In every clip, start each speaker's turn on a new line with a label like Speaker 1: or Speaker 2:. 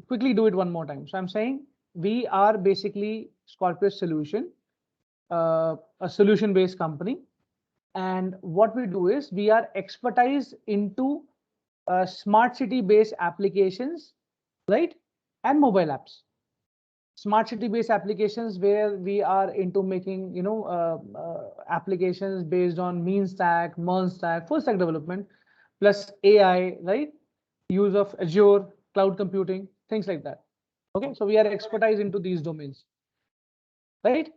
Speaker 1: quickly do it one more time. So I'm saying we are basically Scorpio Solution, a solution-based company, and what we do is we are expertise into smart city-based applications, right, and mobile apps. Smart city-based applications where we are into making, applications based on mean stack, MERN stack, full stack development, plus AI, right? Use of Azure, cloud computing, things like that. Okay, so we are expertise into these domains, right?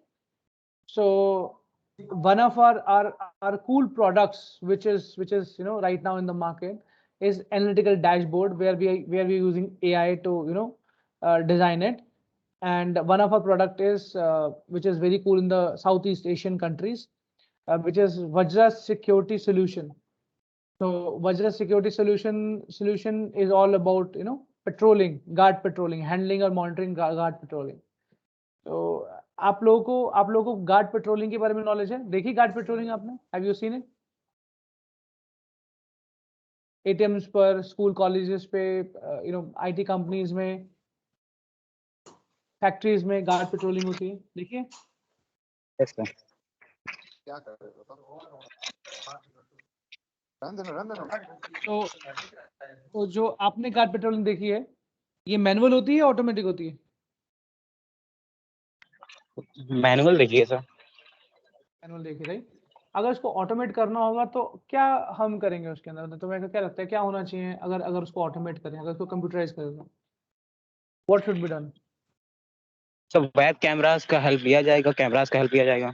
Speaker 1: So one of our cool products, which is right now in the market, is analytical dashboard where we're using AI to design it. And one of our product is which is very cool in the Southeast Asian countries, which is Vajra Security Solution. So Vajra Security solution is all about patrolling, guard patrolling, handling or monitoring guard patrolling. तो आप लोगों को guard patrolling के बारे में knowledge है? देखी guard patrolling आपने? Have you seen it? ATMs पर, स्कूल कॉलेजेस पे, आईटी कंपनीज में, फैक्ट्रीज में गार्ड पेट्रोलिंग होती है, देखिए।
Speaker 2: Yes sir.
Speaker 3: क्या कर रहे
Speaker 1: हो? तो जो आपने गार्ड पेट्रोलिंग देखी है, ये मैनुअल होती है, ऑटोमेटिक होती है?
Speaker 2: मैनुअल देखिए सर।
Speaker 1: मैनुअल देखिए, राइट। अगर इसको ऑटोमेट करना होगा तो क्या हम करेंगे उसके अंदर? तो मेरे को क्या लगता है क्या होना चाहिए अगर उसको ऑटोमेट करें, अगर उसको कंप्यूटराइज करें तो what should be done?
Speaker 2: Sir web cameras का हेल्प लिया जाएगा, कैमरास का हेल्प लिया जाएगा।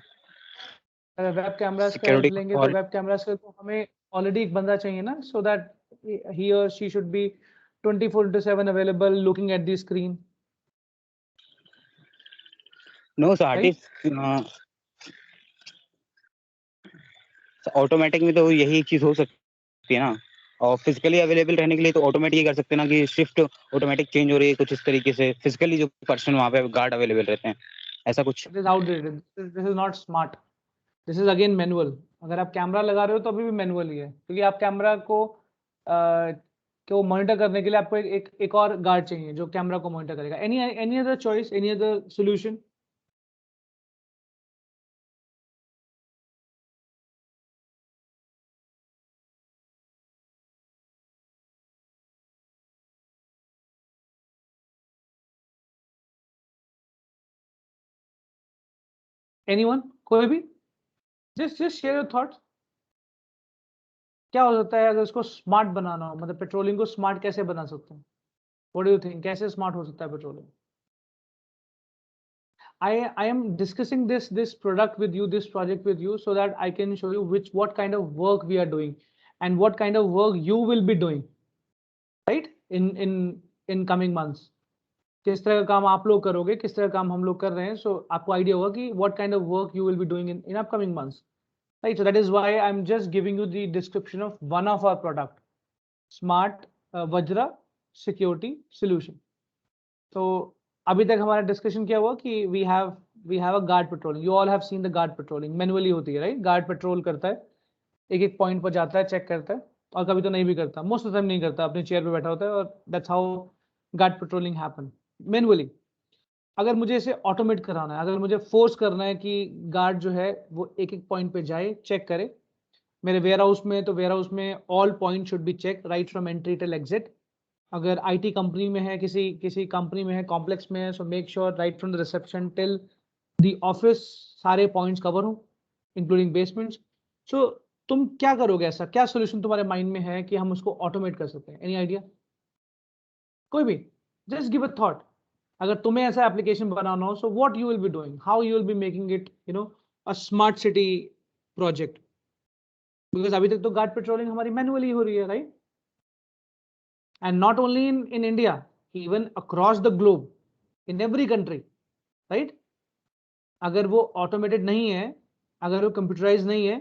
Speaker 1: अगर वेब कैमरास का हेल्प लेंगे तो वेब कैमरास का तो हमें ऑलरेडी एक बंदा चाहिए ना, सो दैट ही और she should be 24/7 available looking at the screen.
Speaker 2: No sir, artist automatic में तो यही चीज हो सकती है ना, और फिजिकली अवेलेबल रहने के लिए तो ऑटोमेटिक ही कर सकते हैं ना कि शिफ्ट ऑटोमेटिक चेंज हो रही है कुछ इस तरीके से, फिजिकली जो पर्सन वहां पे गार्ड अवेलेबल रहते हैं, ऐसा कुछ।
Speaker 1: This is outdated, this is not smart, this is again manual. अगर आप कैमरा लगा रहे हो तो अभी भी मैनुअल ही है, क्योंकि आप कैमरा को मॉनिटर करने के लिए आपको एक और गार्ड चाहिए जो कैमरा को मॉनिटर करेगा। Any other choice, any other solution? Anyone, कोई भी? Just share your thoughts. क्या हो सकता है अगर इसको स्मार्ट बनाना हो, मतलब पेट्रोलिंग को स्मार्ट कैसे बना सकते हैं? व्हाट डू यू थिंक, कैसे स्मार्ट हो सकता है patrolling? I am discussing this product with you, this project with you, so that I can show you what kind of work we are doing and what kind of work you will be doing, right? In coming months. किस तरह का काम आप लोग करोगे, किस तरह का काम हम लोग कर रहे हैं, so आपको आइडिया होगा कि what kind of work you will be doing in upcoming months, right? So that is why I'm just giving you the description of one of our product, Smart Vajra Security Solution. So अभी तक हमारा discussion क्या हुआ कि we have a guard patrolling. You all have seen the guard patrolling, manually होती है, right? Guard petrol करता है, एक पॉइंट पर जाता है, चेक करता है, और कभी तो नहीं भी करता, मोस्ट ऑफ टाइम नहीं करता, अपनी चेयर पे बैठा होता है, और that's how guard patrolling happen manually. अगर मुझे इसे ऑटोमेट कराना है, अगर मुझे फोर्स करना है कि गार्ड जो है वो एक पॉइंट पे जाए, चेक करे, मेरे वेयर हाउस में तो वेयर हाउस में all point should be check right from entry till exit. अगर आईटी कंपनी में है, किसी कंपनी में है, कॉम्प्लेक्स में है, so make sure right from the reception till the office सारे पॉइंट्स कवर हो, इंक्लूडिंग बेसमेंट्स। सो तुम क्या करोगे, ऐसा क्या सोल्यूशन तुम्हारे माइंड में है कि हम उसको ऑटोमेट कर सकते हैं? Any idea? कोई भी? Just give a thought. अगर तुम्हें ऐसा एप्लीकेशन बनाना हो, सो what you will be doing, how you will be making it a smart city project? Because अभी तक तो गार्ड पेट्रोलिंग हमारी मैनुअली हो रही है, right? And not only in India, even across the globe, in every country, right? अगर वो automated नहीं है, अगर वो कंप्यूटराइज नहीं है,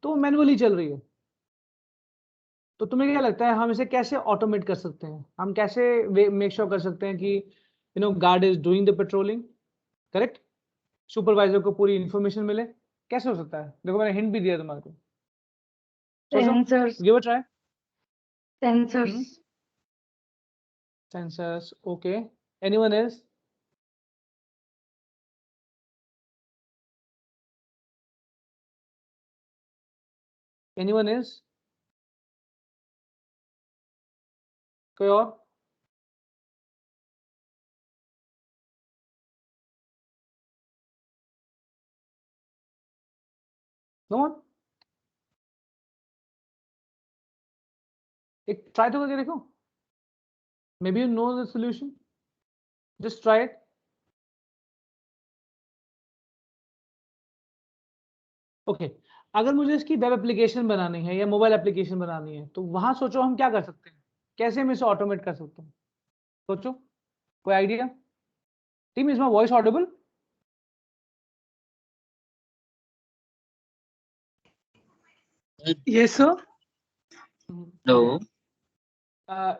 Speaker 1: तो मैनुअली चल रही है। तो तुम्हें क्या लगता है हम इसे कैसे ऑटोमेट कर सकते हैं? हम कैसे मेक श्योर कर सकते हैं कि guard is doing the patrolling, correct? Supervisor को पूरी इंफॉर्मेशन मिले, कैसे हो सकता है? देखो मैंने हिंट भी दिया तुम्हारे को।
Speaker 4: Sensors.
Speaker 1: Give a try.
Speaker 4: Sensors.
Speaker 1: Sensors. Okay. Anyone else? Anyone else? कोई और? No one? एक ट्राई तो करके देखो. Maybe you know the solution. Just try it. Okay. अगर मुझे इसकी वेब एप्लीकेशन बनानी है या मोबाइल एप्लीकेशन बनानी है तो वहां सोचो हम क्या कर सकते हैं, कैसे हम इसे ऑटोमेट कर सकते हैं. सोचो, कोई idea? Team, is my voice Audible?
Speaker 4: Yes, sir.
Speaker 5: तो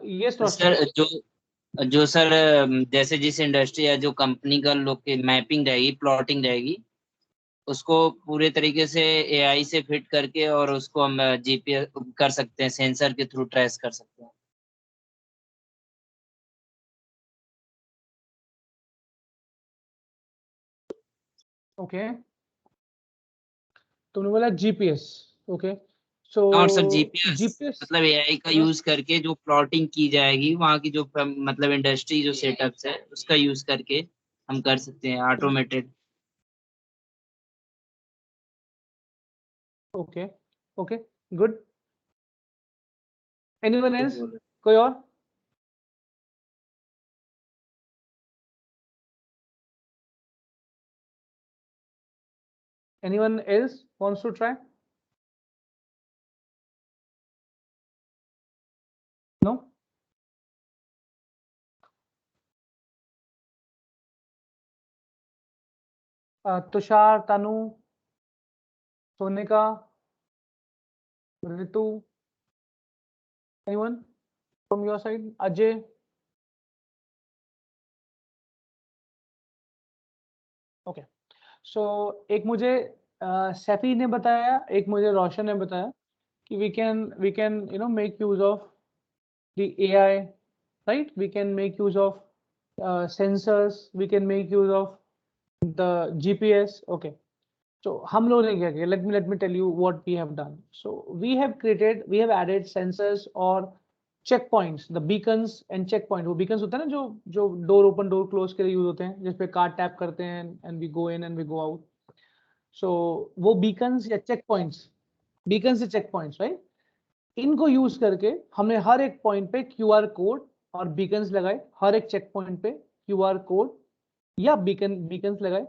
Speaker 1: यस
Speaker 5: सर जो सर जैसे जिस इंडस्ट्री या जो कंपनी का लोग की मैपिंग रहेगी, प्लॉटिंग रहेगी, उसको पूरे तरीके से एआई से फिट करके और उसको हम जीपीएस कर सकते हैं, सेंसर के थ्रू ट्रेस कर सकते हैं.
Speaker 1: ओके. तुमने बोला जीपीएस. ओके. सो
Speaker 5: और सर जीपीएस
Speaker 1: जीपीएस
Speaker 5: मतलब एआई का यूज करके जो प्लॉटिंग की जाएगी वहाँ की जो मतलब इंडस्ट्री जो सेटअप्स है उसका यूज करके हम कर सकते हैं automated.
Speaker 1: Okay. Okay, good. Anyone else? कोई और? Anyone else wants to try? No? Tushar, Tanu, Sonika, Ritu, anyone from your side? Ajay? Okay. So एक मुझे सैफी ने बताया, एक मुझे रोशन ने बताया कि we can make use of the AI, right? We can make use of sensors, we can make use of the GPS. Okay. So हम लोगों ने क्या किया? Let me tell you what we have done. So we have added sensors or checkpoints, the beacons and checkpoint. वो beacons होता है ना जो door open door close के लिए यूज होते हैं, जिस पे कार टैप करते हैं and we go in and we go out. So वो beacons या checkpoints, right? इनको यूज करके हमने हर एक पॉइंट पे QR कोड और बीकन्स लगाए, हर एक चेक पॉइंट पे QR कोड या बीकन्स लगाए,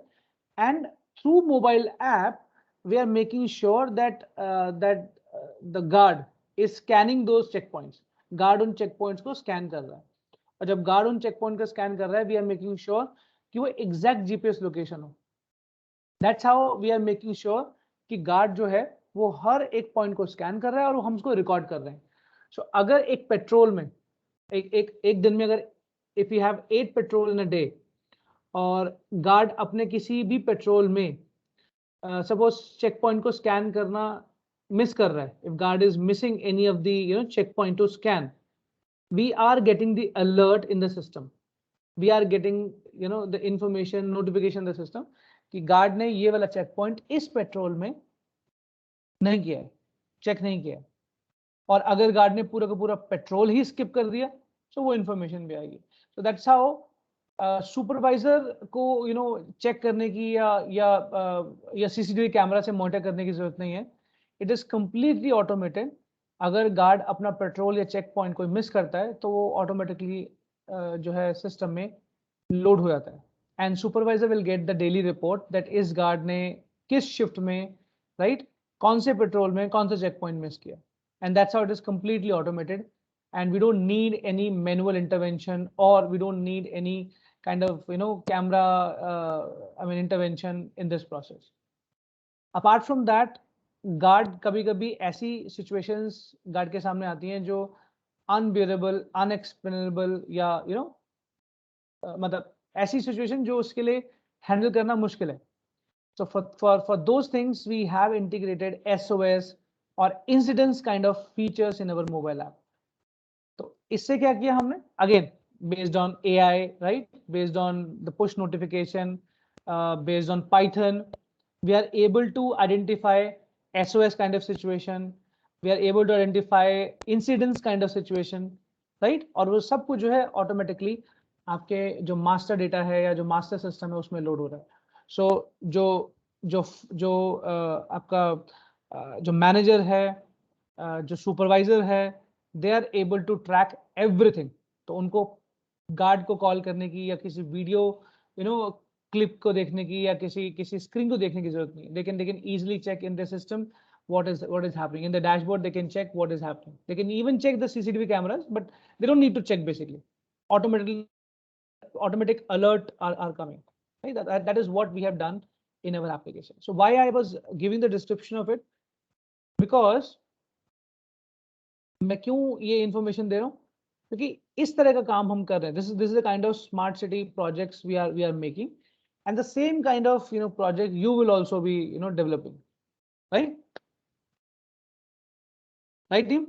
Speaker 1: and through mobile app we are making sure that the guard is scanning those checkpoints. Guard उन चेक पॉइंट्स को स्कैन कर रहा है, और जब गार्ड उन चेक पॉइंट को स्कैन कर रहा है, वी आर मेकिंग श्योर कि वो एग्जैक्ट जीपीएस लोकेशन हो. That's how we are making sure कि गार्ड जो है वो हर एक पॉइंट को स्कैन कर रहा है और हम उसको रिकॉर्ड कर रहे हैं. सो अगर एक पेट्रोल में एक दिन में अगर if you have 8 patrol in a day और गार्ड अपने किसी भी पेट्रोल में सपोज चेक पॉइंट को स्कैन करना मिस कर रहा है, if guard is missing any of the check point to scan, we are getting the alert in the system, we are getting the information notification the system कि guard ने ये वाला check point इस petrol में नहीं किया है, check नहीं किया है. और अगर गार्ड ने पूरा का पूरा पेट्रोल ही स्किप कर दिया तो वो इंफॉर्मेशन भी आएगी. सो दैट्स हाउ सुपरवाइजर को चेक करने की या सीसीटीवी कैमरा से मॉनिटर करने की जरूरत नहीं है. It is completely automated. अगर गार्ड अपना पेट्रोल या चेक पॉइंट कोई मिस करता है तो वो ऑटोमेटिकली जो है सिस्टम में लोड हो जाता है, and supervisor will get the daily report that इस गार्ड ने किस शिफ्ट में, राइट, कौन से पेट्रोल में कौन सा चेक पॉइंट मिस किया. And that's how it is completely automated, and we don't need any manual intervention, or we don't need any kind of camera intervention in this process. Apart from that, guard कभी-कभी ऐसी situations guard के सामने आती हैं जो unbearable, unexplainable या मतलब ऐसी situation जो उसके लिए handle करना मुश्किल है. So for those things we have integrated SOS or incidents kind of features in our mobile app. तो इससे क्या किया हमने? Again, based on AI, right? Based on the push notification, based on Python, we are able to identify SOS kind of situation. We are able to identify incidents kind of situation, right? और वो सब कुछ जो है automatically आपके जो master data है या जो master system है उसमें load हो रहा है. So जो जो जो आपका जो manager है, जो supervisor है, they are able to track everything. तो उनको गार्ड को कॉल करने की या किसी वीडियो क्लिप को देखने की या किसी स्क्रीन को देखने की जरूरत नहीं. they can easily check in the system what is happening in the dashboard. They can check what is happening. They can even check the CCTV cameras, but they don't need to check. Basically automatic alert are coming, right? That is what we have done in our application. So why I was giving the description of it, because मैं क्यों ये information दे रहा हूँ, क्योंकि इस तरह का काम हम कर रहे हैं. This is the kind of smart city projects we are making, and the same kind of project you will also be developing, right? Right team?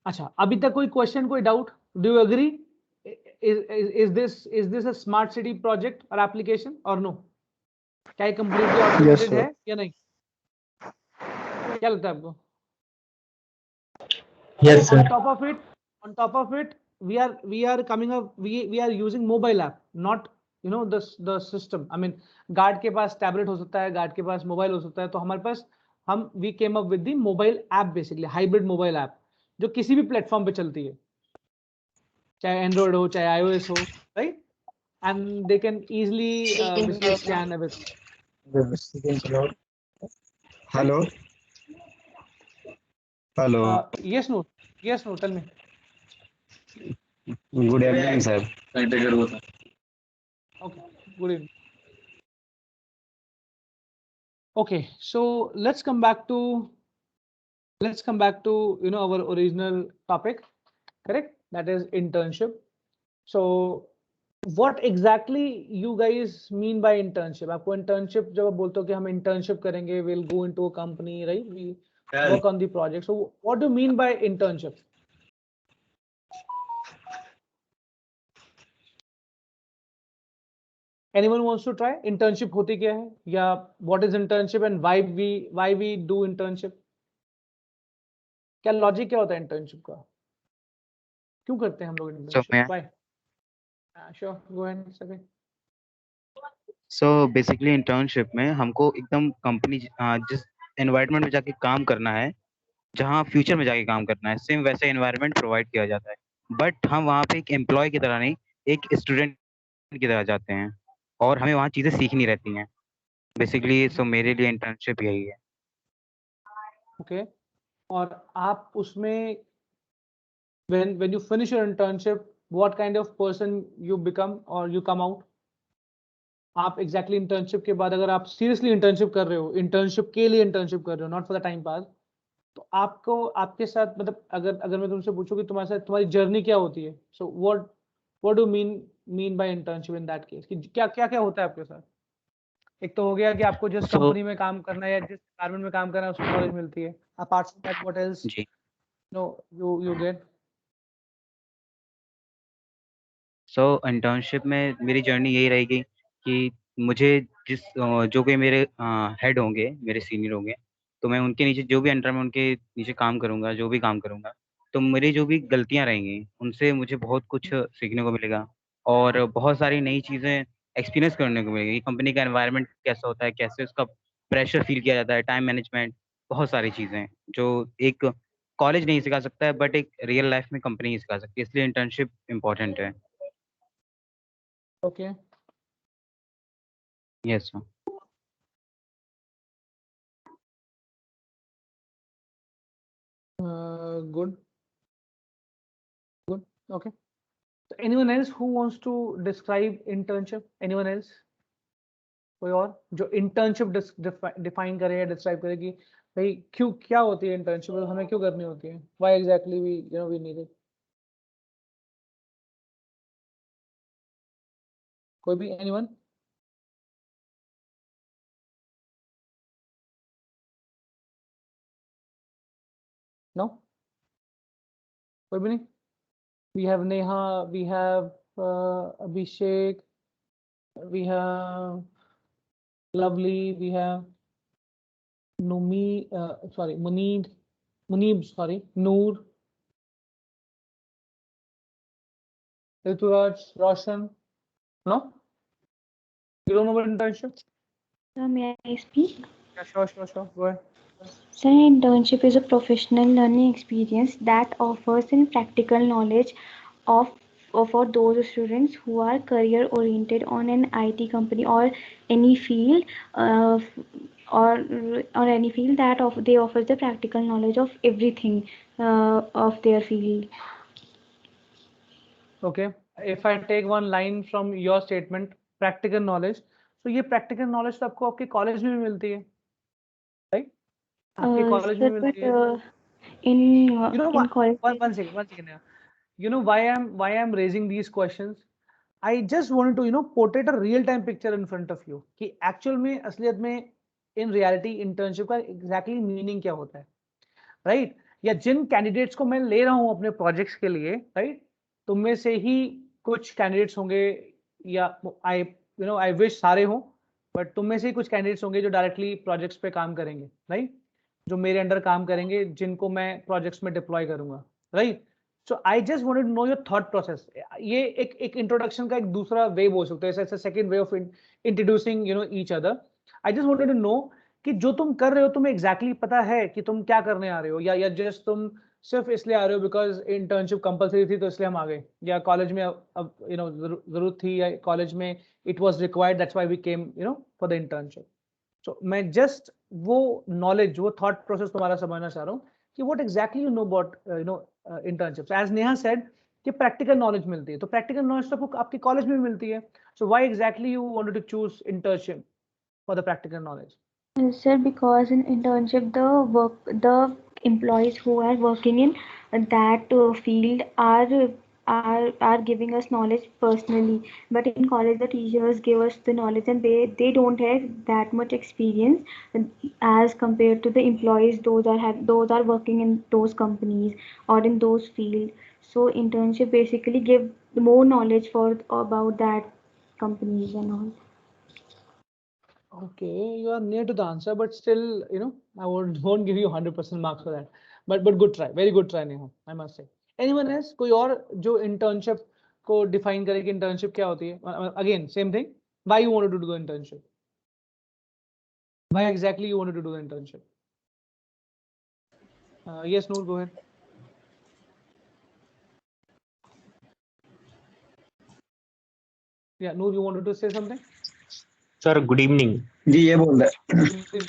Speaker 1: अच्छा, अभी तक कोई क्वेश्चन, कोई doubt? Do you agree? Is this a smart city project or application or no? क्या ये completely automated है या नहीं? क्या लगता है आपको?
Speaker 4: Yes, sir.
Speaker 1: On top of it, we are coming up. We are using mobile app, not the system. I mean, guard के पास टैबलेट हो सकता है, गार्ड के पास मोबाइल हो सकता है, तो हमारे पास we came up with the mobile app, basically hybrid mobile app, जो किसी भी प्लेटफॉर्म पे चलती है, चाहे एंड्रॉइड हो चाहे iOS हो, right? And they can easily basically scan everything.
Speaker 6: Hello. Hello.
Speaker 1: Yes, no, tell me.
Speaker 6: Good evening, sir.
Speaker 1: Okay, good evening. Okay, so let's come back to our original topic, correct? That is internship. So what exactly you guys mean by internship? आपको internship जब आप बोलते हो कि हम internship करेंगे, we'll go into a company, right? We work on the project. So what do you mean by internship? Anyone wants to try? Internship होती क्या है, या what is internship and why we do internship? क्या logic क्या होता है internship का? क्यों करते हैं हम लोग internship? Why? Sure, go ahead, Sabi.
Speaker 2: So basically internship में हमको एकदम कंपनी जिस एनवायरनमेंट में जाके काम करना है, जहाँ फ्यूचर में जाके काम करना है, सेम वैसे एनवायरनमेंट प्रोवाइड किया जाता है. बट हम वहाँ पे एक एम्प्लॉय की तरह नहीं, एक स्टूडेंट की तरह जाते हैं और हमें वहाँ चीज़ें सीखनी रहती हैं बेसिकली. सो मेरे लिए इंटर्नशिप यही है.
Speaker 1: ओके, और आप उसमें when you finish your internship, what kind of person you become or you come out? आप exactly internship के बाद, अगर आप seriously internship कर रहे हो, internship के लिए internship कर रहे हो, not for the time pass, तो आपको आपके साथ मतलब अगर मैं तुमसे पूछूं कि तुम्हारे साथ तुम्हारी जर्नी क्या होती है, so what do you mean by internship in that case? कि क्या क्या क्या होता है आपके साथ? एक तो हो गया कि आपको जिस कंपनी में काम करना है या जिस डिपार्टमेंट में काम करना है उसकी नॉलेज मिलती है. Apart from that what else
Speaker 2: ji.
Speaker 1: No you get?
Speaker 2: So internship में मेरी जर्नी यही रहेगी कि मुझे जो भी मेरे हेड होंगे, मेरे सीनियर होंगे, तो मैं उनके नीचे जो भी अंडर में उनके नीचे काम करूँगा, जो भी काम करूँगा, तो मेरी जो भी गलतियाँ रहेंगी उनसे मुझे बहुत कुछ सीखने को मिलेगा और बहुत सारी नई चीज़ें एक्सपीरियंस करने को मिलेगी. कंपनी का एनवायरनमेंट कैसा होता है, कैसे उसका प्रेशर फील किया जाता है, टाइम मैनेजमेंट, बहुत सारी चीज़ें जो एक कॉलेज नहीं सिखा सकता है बट एक रियल लाइफ में कंपनी ही सिखा सकती है. इसलिए इंटर्नशिप इम्पोर्टेंट है.
Speaker 1: Okay,
Speaker 2: yes sir.
Speaker 1: Good good. Okay, so anyone else who wants to describe internship? Anyone else? कोई और जो इंटर्नशिप डिफाइन करे या डिस्क्राइब करे कि भाई क्यों, क्या होती है इंटर्नशिप, हमें क्यों करनी होती है, why exactly we need it? कोई भी? एनीवन? नो? कोई भी नहीं? We have Neha, we have Abhishek, we have Lovely, we have Muneeb, sorry, Noor, Rituraj, Roshan. No? You don't know about internship?
Speaker 4: May I speak?
Speaker 1: Yeah, sure. Go ahead.
Speaker 4: Sir, internship is a professional learning experience that offers in practical knowledge of for those students who are career oriented on an IT company or any field or any field that they offer the practical knowledge of everything of their field.
Speaker 1: Okay. If I take one line from your statement, practical knowledge, so ये practical knowledge तो आपको आपके college में भी मिलती है, right? आपके college में
Speaker 4: Sir,
Speaker 1: मिलती है.
Speaker 4: but in
Speaker 1: You know what?
Speaker 4: college.
Speaker 1: One second. Yeah. You know why I'm raising these questions? I just wanted to portray a real time picture in front of you कि actual में असलियत में in reality internship का exactly meaning क्या होता है, right? या जिन candidates को मैं ले रहा हूँ अपने projects के लिए, right? तुम में से ही कुछ candidates होंगे या I wish सारे हों, but तुम में से ही कुछ candidates होंगे जो directly projects पे काम करेंगे, right? जो मेरे अंडर काम करेंगे जिनको मैं प्रोजेक्ट्स में डिप्लॉय करूंगा, right? So I just wanted to know your thought process. ये एक इंट्रोडक्शन का एक दूसरा वे बोल सकते हैं, ऐसा second way of introducing each other. I just wanted to know कि जो तुम कर रहे हो तुम्हें एग्जैक्टली पता है कि तुम क्या करने आ रहे हो, या जस्ट तुम सिर्फ इसलिए आ रहे हो बिकॉज इंटर्नशिप कंपलसरी थी तो इसलिए हम आ गए, या कॉलेज में अब जरूरत थी, या कॉलेज में it was required that's why we came for the internship. So मैं just वो knowledge, वो thought process तुम्हारा समझना चाह रहा हूँ कि what exactly you know about internships. As Neha said कि practical knowledge मिलती है, तो practical knowledge तो आपको आपके college में भी मिलती है. So why exactly you wanted to choose internship for the practical knowledge?
Speaker 4: Sir, because in internship the employees who are working in that field are giving us knowledge personally, but in college the teachers give us the knowledge and they don't have that much experience as compared to the employees those are working in those companies or in those fields. So internship basically give more knowledge for about that companies and all.
Speaker 1: Okay, you are near to the answer, but still, I won't give you 100% marks for that. But good try, very good try, Neha, I must say. Anyone else? कोई और जो internship को define करे कि internship क्या होती है? Again, same thing. Why you wanted to do the internship? Why exactly you wanted to do the internship? Yes, Noor, go ahead. Yeah, Noor, you wanted to say something?
Speaker 7: Sir good evening.
Speaker 6: जी ये बोल रहे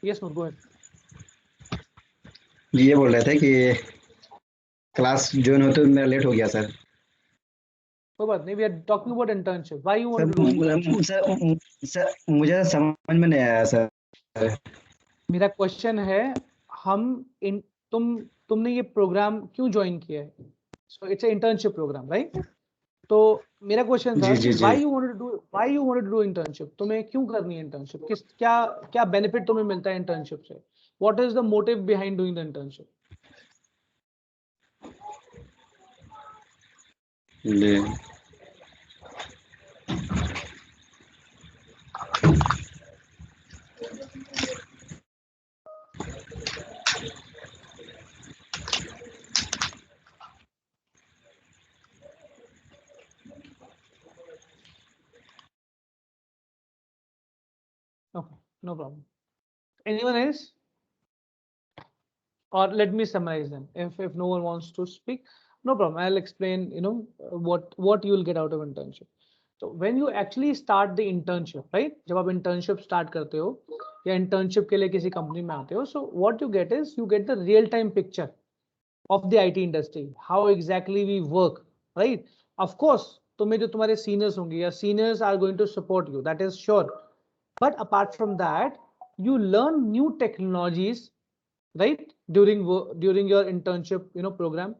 Speaker 1: Yes, Noor, go ahead.
Speaker 6: जी ये बोल रहे थे कि class join होते मेरा लेट हो गया सर.
Speaker 1: कोई बात नहीं, we are talking about internship. Why you
Speaker 6: sir
Speaker 1: want to do internship?
Speaker 6: Sir मुझे समझ में नहीं आया सर.
Speaker 1: मेरा क्वेश्चन है, तुमने ये प्रोग्राम क्यों ज्वाइन किया है? So it's internship programme, right? तो मेरा क्वेश्चन था
Speaker 6: जी.
Speaker 1: Why you wanted to do internship. तुम्हें क्यों करनी है इंटर्नशिप? क्या बेनिफिट तुम्हें मिलता है इंटर्नशिप से? What is the motive behind doing the internship?
Speaker 6: Ji
Speaker 1: Okay, no problem. Anyone else? Or let me summarize them. If no one wants to speak, no problem. I'll explain, what you will get out of internship. So when you actually start the internship, right? जब आप internship start करते हो या internship के लिए किसी company में आते हो, so what you get is you get the real time picture of the IT industry, how exactly we work, right? Of course, तुम्हें जो तुम्हारे seniors होंगे या seniors are going to support you, that is sure. But apart from that, you learn new technologies, right? During your internship, program.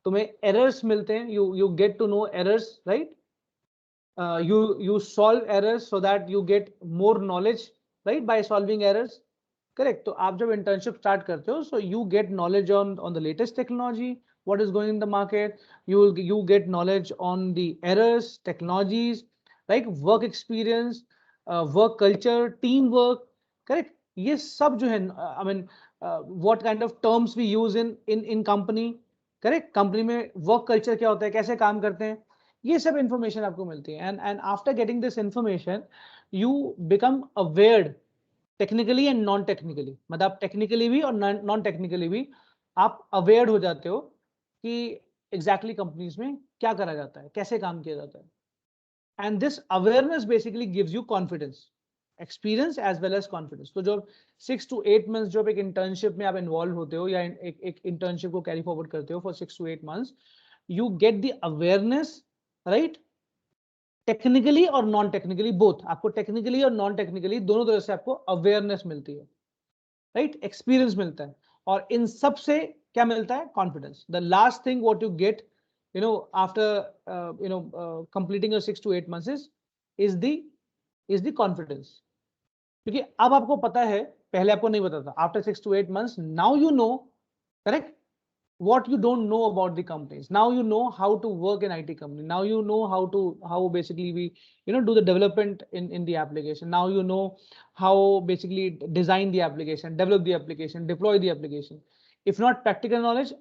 Speaker 1: तुम्हें errors मिलते हैं, you get to know errors, right? You solve errors so that you get more knowledge, right? By solving errors. Correct. तो आप जब internship start करते हो, so you get knowledge on the latest technology, what is going in the market. You get knowledge on the errors, technologies, like work experience, work culture, teamwork. Correct. ये सब जो है, I mean, what kind of terms we use in company. Correct. Company में work culture क्या होता है, कैसे काम करते हैं, ये सब इंफॉर्मेशन आपको मिलती है. And after getting this information you become अवेयर्ड technically and non technically. मतलब टेक्निकली भी और नॉन टेक्निकली भी आप अवेयर हो जाते हो कि एग्जैक्टली कंपनीज में क्या करा जाता है, कैसे काम किया जाता है. And this awareness basically gives you confidence, experience as well as confidence. तो जो 6 to 8 मंथ्स जब एक इंटर्नशिप में आप इन्वॉल्व होते हो या एक इंटर्नशिप को कैरी फॉरवर्ड करते हो for 6 to 8 months, you get the awareness, right, technically और नॉन टेक्निकली बोथ. आपको टेक्निकली और नॉन टेक्निकली दोनों तरह से आपको अवेयरनेस मिलती है, राइट, एक्सपीरियंस मिलता है. और इन सब से क्या मिलता है, confidence. The last thing what you get, you know, after completing your 6 to 8 months is the confidence. क्योंकि अब आपको पता है, पहले आपको नहीं पता था. After 6 to 8 months now you know, correct, what you don't know about the companies. Now you know how to work in IT company. Now you know how basically we do the development in the application. Now you know how basically design the application, develop the application, deploy the application. If not practical knowledge,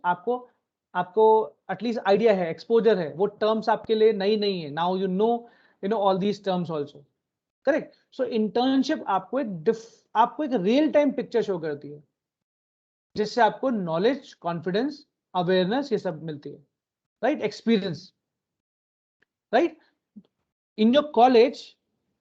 Speaker 1: आपको at least idea है, exposure है, वो terms आपके लिए नई नहीं है. Now you know all these terms also. Correct. So internship आपको एक रियल टाइम पिक्चर शो करती है, जिससे आपको नॉलेज, कॉन्फिडेंस, अवेयरनेस ये सब मिलती है, right, experience, right. In your college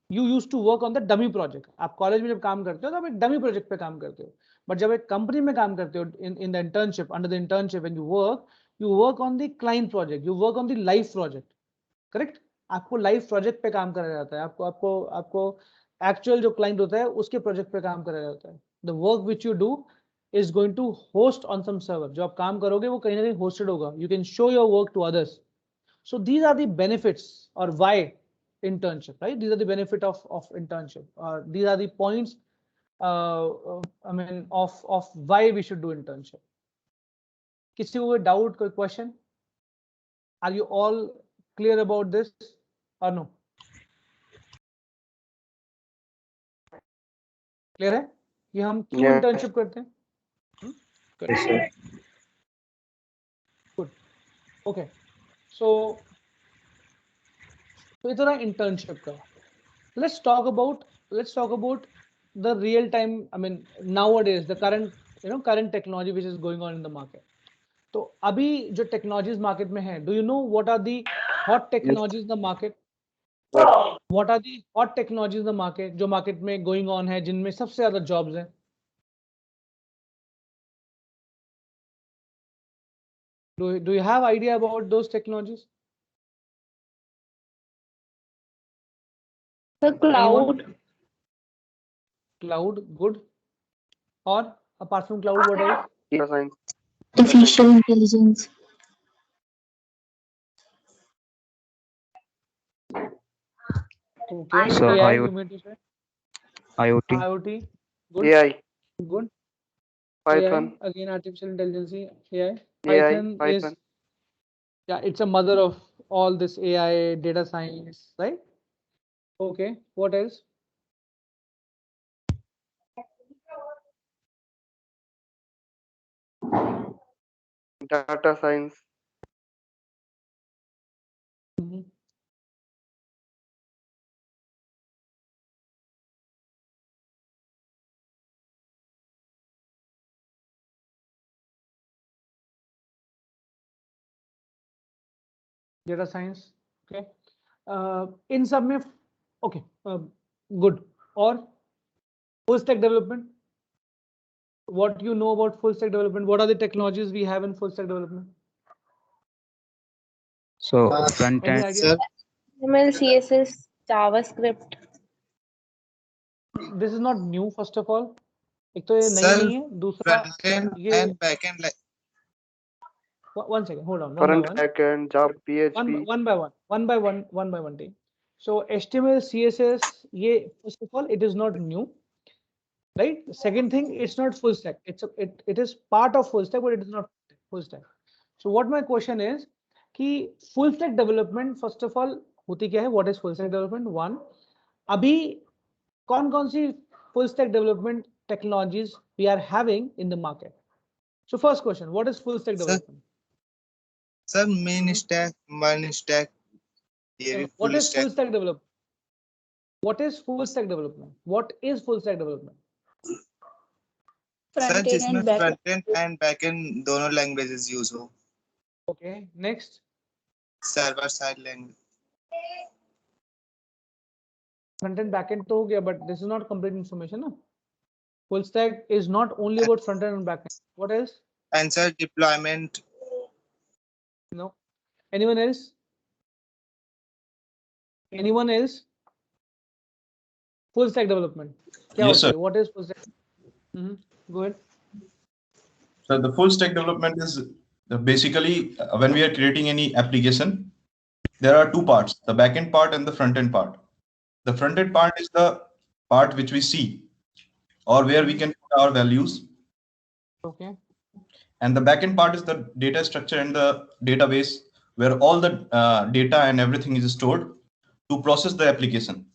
Speaker 1: you use to work on the dummy project. आप कॉलेज में जब काम करते हो तो आप एक डमी प्रोजेक्ट पे काम करते हो. बट जब एक कंपनी में काम करते हो, in the internship, under the internship when you work on the client project, you work on the live project. Correct. आपको लाइव प्रोजेक्ट पे काम कराया जाता है. आपको एक्चुअल जो क्लाइंट होता है उसके प्रोजेक्ट पे काम कराया जाता है. The work which you do is going to host on some server. जो आप काम करोगे वो कहीं ना कहीं hosted होगा. You can show your work to others. So these are the benefits, or why internship, right? These are the benefit of internship. These are the points, I mean, of why we should do internship. किसी को doubt, कोई question? Are you all clear about this or no? Clear है कि हम क्यों internship करते हैं?
Speaker 6: Yes, sir.
Speaker 1: Good. Okay. So इतना रहा इंटर्नशिप का. Let's talk about the real time, I mean, nowadays the current technology which is going on in the market. तो अभी जो टेक्नोलॉजीज मार्केट में है, do you know what are the hot technologies in the market? What are the hot technologies in the market, जो market में going on है, जिनमें सबसे ज्यादा जॉब्स हैं? Do you have idea about those technologies?
Speaker 8: The cloud.
Speaker 1: Cloud, good. Or apart from cloud, what else?
Speaker 3: Data science.
Speaker 8: Artificial intelligence.
Speaker 1: Okay.
Speaker 2: So
Speaker 1: AI,
Speaker 2: IoT.
Speaker 1: you mean to say?
Speaker 2: IoT.
Speaker 1: IoT, good.
Speaker 3: AI.
Speaker 1: Good.
Speaker 3: Python.
Speaker 1: AI, again, artificial intelligence, AI. Python is, yeah, it's a mother of all this AI, data science, right? Okay. What else?
Speaker 3: Data science.
Speaker 1: Mhm. Data science, okay. In सब में, okay, good. Or full stack development. What you know about full stack development? What are the technologies we have in full stack development?
Speaker 2: So front
Speaker 1: Any
Speaker 2: end.
Speaker 1: idea?
Speaker 8: HTML, CSS, JavaScript.
Speaker 1: This is not new, first of all. एक तो ये नई नहीं है, दूसरा ये
Speaker 9: and backend like
Speaker 1: one second, hold on, one by
Speaker 3: Front,
Speaker 1: one.
Speaker 3: backend, Java, PHP.
Speaker 1: One by one take. So HTML, CSS, ये first of all, it is not new. right? Second thing, it's not full stack. It is part of full stack, but it is not full stack. So what my question is कि full stack development first of all होती क्या है? What is full stack development? One, अभी कौन सी full stack development technologies we are having in the market? So first question, what is full stack development?
Speaker 9: Sir, main stack, one stack.
Speaker 1: What is full stack development? What is full stack development? What is full stack development?
Speaker 9: Sir जिसमें front end and back end दोनों languages use हो.
Speaker 1: Okay, next.
Speaker 9: Server side language.
Speaker 1: Front end back end तो हो गया, but this is not complete information ना. Full stack is not only about front end and back end. What else?
Speaker 9: And sir, deployment.
Speaker 1: No. Anyone else? Anyone else? Full stack development. क्या
Speaker 10: Yes,
Speaker 1: होता है?
Speaker 10: sir.
Speaker 1: What is full stack? Go ahead.
Speaker 10: So the full stack development is basically when we are creating any application, there are two parts, the backend part and the front end part. The front end part is the part which we see or where we can put our values.
Speaker 1: Okay.
Speaker 10: And the backend part is the data structure and the database where all the data and everything is stored to process the application.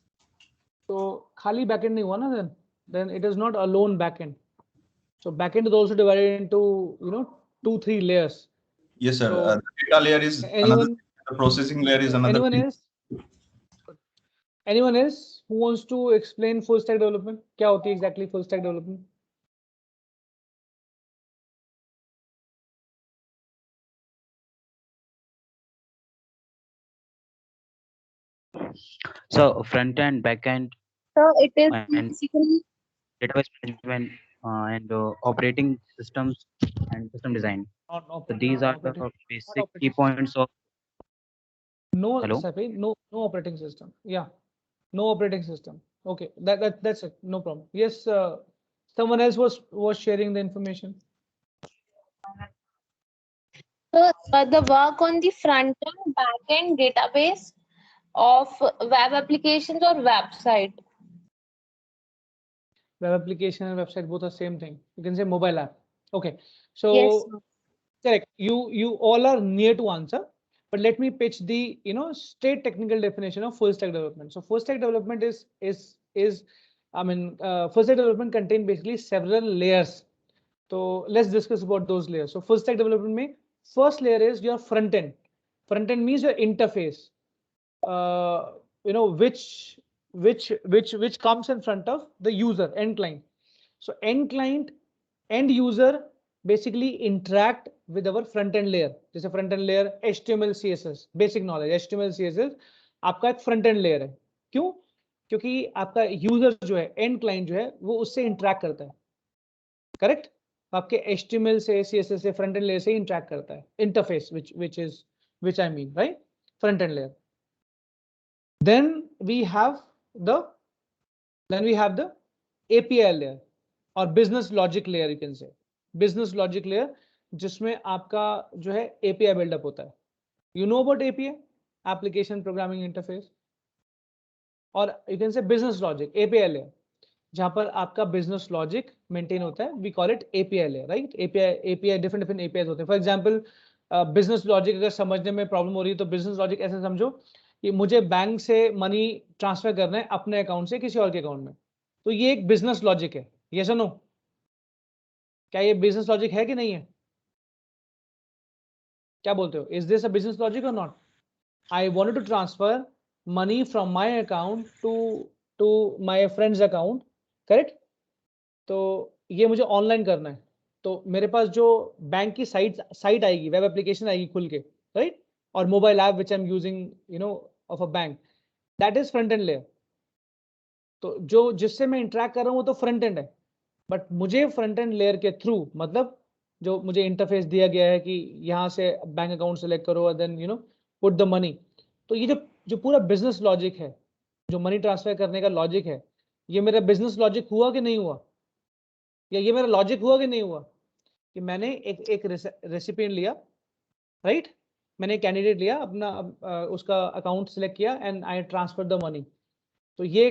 Speaker 1: So खाली backend नहीं हुआ ना then it is not alone backend. So backend is also divided into 2-3 layers.
Speaker 10: Yes, sir.
Speaker 1: So,
Speaker 10: the data layer is another. The processing layer is another.
Speaker 1: Anyone else? Anyone else who wants to explain full stack development? क्या होती है exactly full stack development?
Speaker 2: So front end, back end,
Speaker 8: So it is
Speaker 2: and
Speaker 8: basically
Speaker 2: database management and operating systems and system design. So these are the basic key points of.
Speaker 1: No,
Speaker 2: Hello?
Speaker 1: Safi, no operating system. Yeah, no operating system. Okay, that's it. No problem. Yes, someone else was sharing the information.
Speaker 8: so the work on the front end, back end database of web applications or website.
Speaker 1: Web application and website both are same thing. You can say mobile app. Okay, so
Speaker 8: Yes.
Speaker 1: correct. You all are near to answer, but let me pitch the straight technical definition of full stack development. So full stack development is full stack development contain basically several layers. So let's discuss about those layers. So full stack development में first layer is your front end. Front end means your interface. Which comes in front of the user, end client. So end client, end user basically interact with our front end layer. जैसे front end layer HTML CSS, basic knowledge HTML CSS आपका एक front end layer है. क्यों? क्योंकि आपका user जो है, and client जो है, वो उससे इंटरेक्ट करता है. करेक्ट? आपके HTML से CSS से फ्रंट एंड लेयर से इंटरेक्ट करता है. Interface which I mean, right? Front end layer. Then we have the API layer or business logic layer, you can say. Business logic layer जिसमें आपका जो है API buildup होता है. You know about API? Application Programming Interface. और you can say business logic, API layer. जहां पर आपका बिजनेस लॉजिक मेंटेन होता है, we call it API layer, right? API different API होते हैं. फॉर एग्जांपल बिजनेस लॉजिक अगर समझने में प्रॉब्लम हो रही है तो बिजनेस लॉजिक ऐसे समझो कि मुझे बैंक से मनी ट्रांसफर करना है अपने अकाउंट से किसी और के अकाउंट में, तो ये एक बिजनेस लॉजिक है. यस और नो? क्या ये बिजनेस लॉजिक है कि नहीं है? क्या बोलते हो? Is this a business logic और not? I wanted to transfer money from my account to my friends account, correct? तो ये मुझे ऑनलाइन करना है, तो मेरे पास जो बैंक की साइट आएगी, वेब एप्लीकेशन आएगी खुल के, राइट? और mobile app which I am using of a bank, that is front end layer. तो जो जिससे मैं इंटरेक्ट कर रहा हूँ वो तो फ्रंट एंड है, बट मुझे फ्रंट एंड लेयर के थ्रू, मतलब जो मुझे इंटरफेस दिया गया है कि यहाँ से बैंक अकाउंट सेलेक्ट करो और देन पुट द मनी, तो ये जो पूरा बिजनेस लॉजिक है, जो मनी ट्रांसफर करने का लॉजिक है, ये मेरा बिजनेस लॉजिक हुआ कि नहीं हुआ? या ये मेरा लॉजिक हुआ कि नहीं हुआ कि मैंने एक रेसिपिएंट लिया, राइट? मैंने कैंडिडेट लिया, अपना उसका अकाउंट सेलेक्ट किया and I transfer the money. तो ये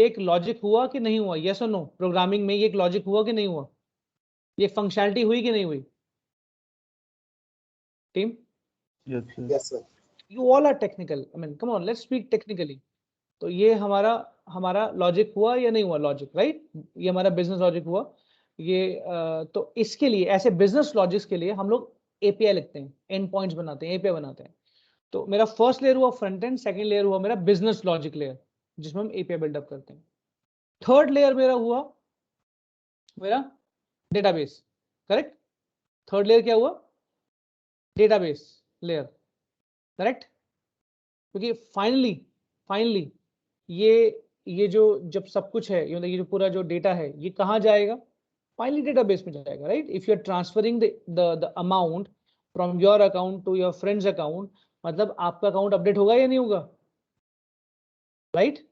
Speaker 1: एक लॉजिक हुआ कि नहीं हुआ? यस और नो? प्रोग्रामिंग में ये एक लॉजिक हुआ कि नहीं हुआ? ये फंक्शनैलिटी हुई कि नहीं हुई? Team,
Speaker 9: Yes, sir.
Speaker 1: you all are technical. I mean, come on, let's speak technically. तो ये हमारा लॉजिक हुआ या नहीं हुआ? Logic, right? ये हमारा बिजनेस लॉजिक हुआ। ये तो इसके लिए, ऐसे बिजनेस लॉजिक्स के लिए हम लोग एपीआई लिखते हैं, एंड पॉइंट्स बनाते हैं, एपीआई बनाते हैं। तो मेरा फर्स्ट लेयर हुआ फ्रंट एंड, सेकंड लेयर हुआ मेरा बिजनेस लॉजिक लेयर, जिसमें हम एपीआई बिल्डअप करते हैं। थर्ड लेयर मेरा हुआ मेरा डेटाबेस, करेक्ट? थर्ड लेयर क्या हुआ? Database layer, correct? क्योंकि फाइनली ये जो जब सब कुछ है, ये जो पूरा जो डेटा है, ये कहाँ जाएगा? फाइनली डेटाबेस में जाएगा, right? If you are transferring the amount from your account to your friends account, मतलब आपका अकाउंट अपडेट होगा या नहीं होगा? राइट?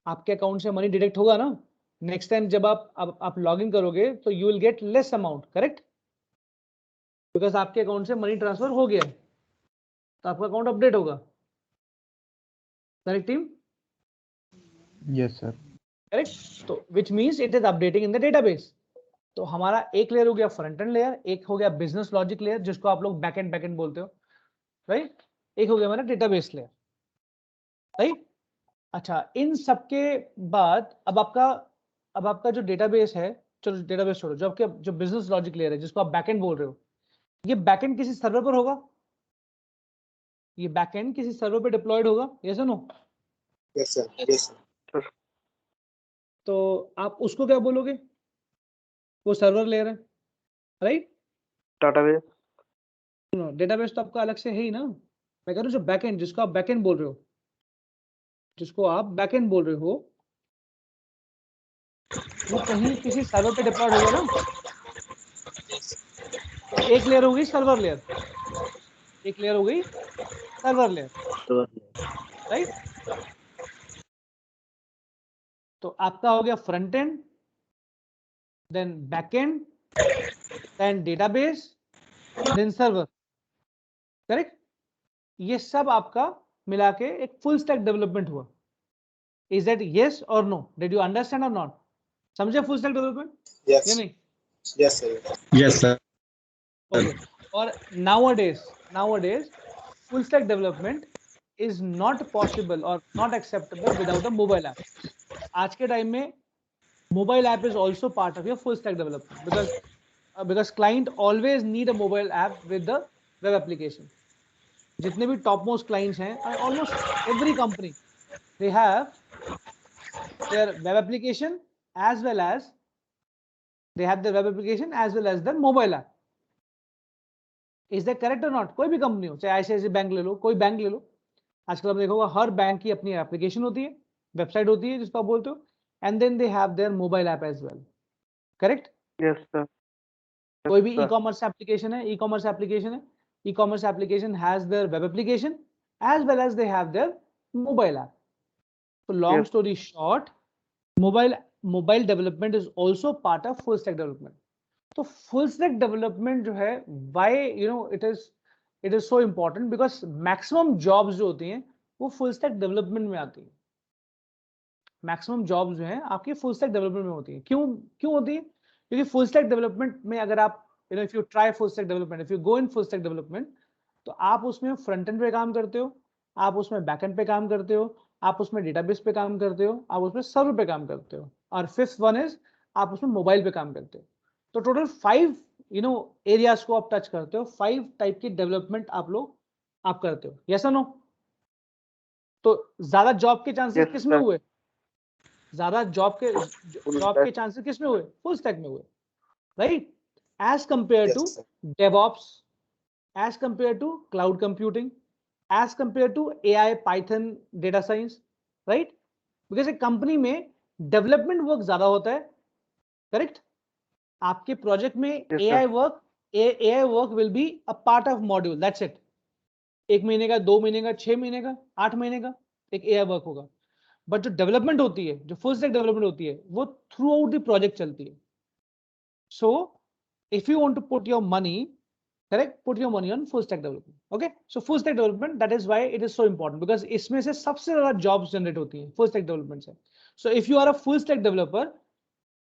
Speaker 1: आपके अकाउंट से मनी डिडक्ट होगा ना? नेक्स्ट टाइम जब आप लॉग इन करोगे तो you will get less amount, correct? Because आपके अकाउंट से मनी ट्रांसफर हो गया है, तो आपका अकाउंट अपडेट होगा, correct team?
Speaker 7: Yes, sir.
Speaker 1: Correct? तो which means it is updating in the database. तो हमारा एक लेयर हो गया फ्रंट एंड लेयर, एक हो गया बिजनेस लॉजिक लेयर, जिसको आप लोग बैक एंड बोलते हो, राइट? एक हो गया हमारा डेटाबेस लेयर, राइट? अच्छा, इन सबके बाद अब आपका जो डेटाबेस है, चलो डेटाबेस छोड़ो, जो आपके जो बिजनेस लॉजिक लेयर है, जिसको आप बैकएंड बोल रहे हो, ये बैकएंड किसी सर्वर पर होगा? ये बैकएंड किसी सर्वर पे डिप्लॉयड होगा? यस और no?
Speaker 9: Yes, sir. Yes, sir.
Speaker 1: तो आप उसको क्या बोलोगे? वो सर्वर लेयर है, राइट?
Speaker 3: database,
Speaker 1: डेटाबेस तो आपका अलग से है ही ना। मैं कह रहा हूँ जो बैकएंड, जिसको आप बैकएंड बोल रहे हो, वो कहीं किसी सर्वर पे डिप्लॉयड होगा ना। तो एक लेयर हो गई सर्वर लेयर, एक लेयर हो गई सर्वर लेयर, राइट? तो आपका हो गया front end, then back end, then database, then server, correct? ये सब आपका मिला के एक फुल स्टैक डेवलपमेंट हुआ। इज दैट यस और no? Did you understand or not? समझे फुल स्टैक डेवलपमेंट या
Speaker 9: Yes.
Speaker 1: नहीं?
Speaker 9: Yes, sir.
Speaker 6: Yes, sir.
Speaker 1: Okay. और nowadays full stack development is not possible or not acceptable without a mobile app. आज के time में mobile app is also part of your full stack development because client always need a mobile app with the web application. जितने भी top most clients हैं, almost every company, they have their web application as well as their mobile app. Is that correct or not? कोई भी company हो, चाहे ICICI bank ले लो, कोई bank ले लो, आजकल आप देखोगे हर बैंक की अपनी एप्लीकेशन होती है, वेबसाइट होती है जिसको आप बोलते हो, and then they have their mobile app as well, correct?
Speaker 3: yes sir,
Speaker 1: कोई भी
Speaker 3: sir.
Speaker 1: ई कॉमर्स एप्लीकेशन है, e commerce application has their web application as well as they have their mobile app. So long
Speaker 3: Yes.
Speaker 1: story short, mobile development is also part of full stack development. तो full stack development जो है, why it is so important because maximum jobs जो होती हैं वो full stack development में आती है। maximum jobs जो हैं आपकी full stack development में होती है। क्यों होती है? क्योंकि full stack development में अगर आप if you try full stack development, if you go in full stack development, तो आप उसमें फ्रंट एंड पे काम करते हो, आप उसमें बैक एंड पे काम करते हो, आप उसमें डेटाबेस पे काम करते हो, आप उसमें सर्वर पे काम करते हो, और फिफ्थ वन इज आप उसमें मोबाइल पे काम करते हो। तो टोटल 5 एरियाज को आप टच करते हो, 5 टाइप की डेवलपमेंट आप करते हो। यस और नो? तो ज्यादा जॉब के चांसेस
Speaker 3: Yes,
Speaker 1: किसमें
Speaker 3: sir.
Speaker 1: हुए? ज्यादा जॉब के चांसेस किसमें हुए? फुल स्टैक में हुए, right? As compare to
Speaker 9: Yes, sir.
Speaker 1: DevOps, as compared to cloud computing, as compared to AI, Python, data science, right? Because एक कंपनी में डेवलपमेंट वर्क ज्यादा होता है, करेक्ट? आपके प्रोजेक्ट में
Speaker 3: Yes,
Speaker 1: AI
Speaker 3: sir.
Speaker 1: Work will be a part of module, that's it. 1 महीने का, 2 महीने का, 6 महीने का, 8 महीने का एक AI वर्क होगा। बट जो डेवलपमेंट होती है, जो फुल स्टैक डेवलपमेंट होती है, वो थ्रू आउट द प्रोजेक्ट चलती है। So if you want to put your money correct? Put your money on full stack development. Okay, so full stack development, that is why it is so important, because इसमें से सबसे ज़्यादा jobs generate होती हैं full stack development से. So if you are a full stack developer,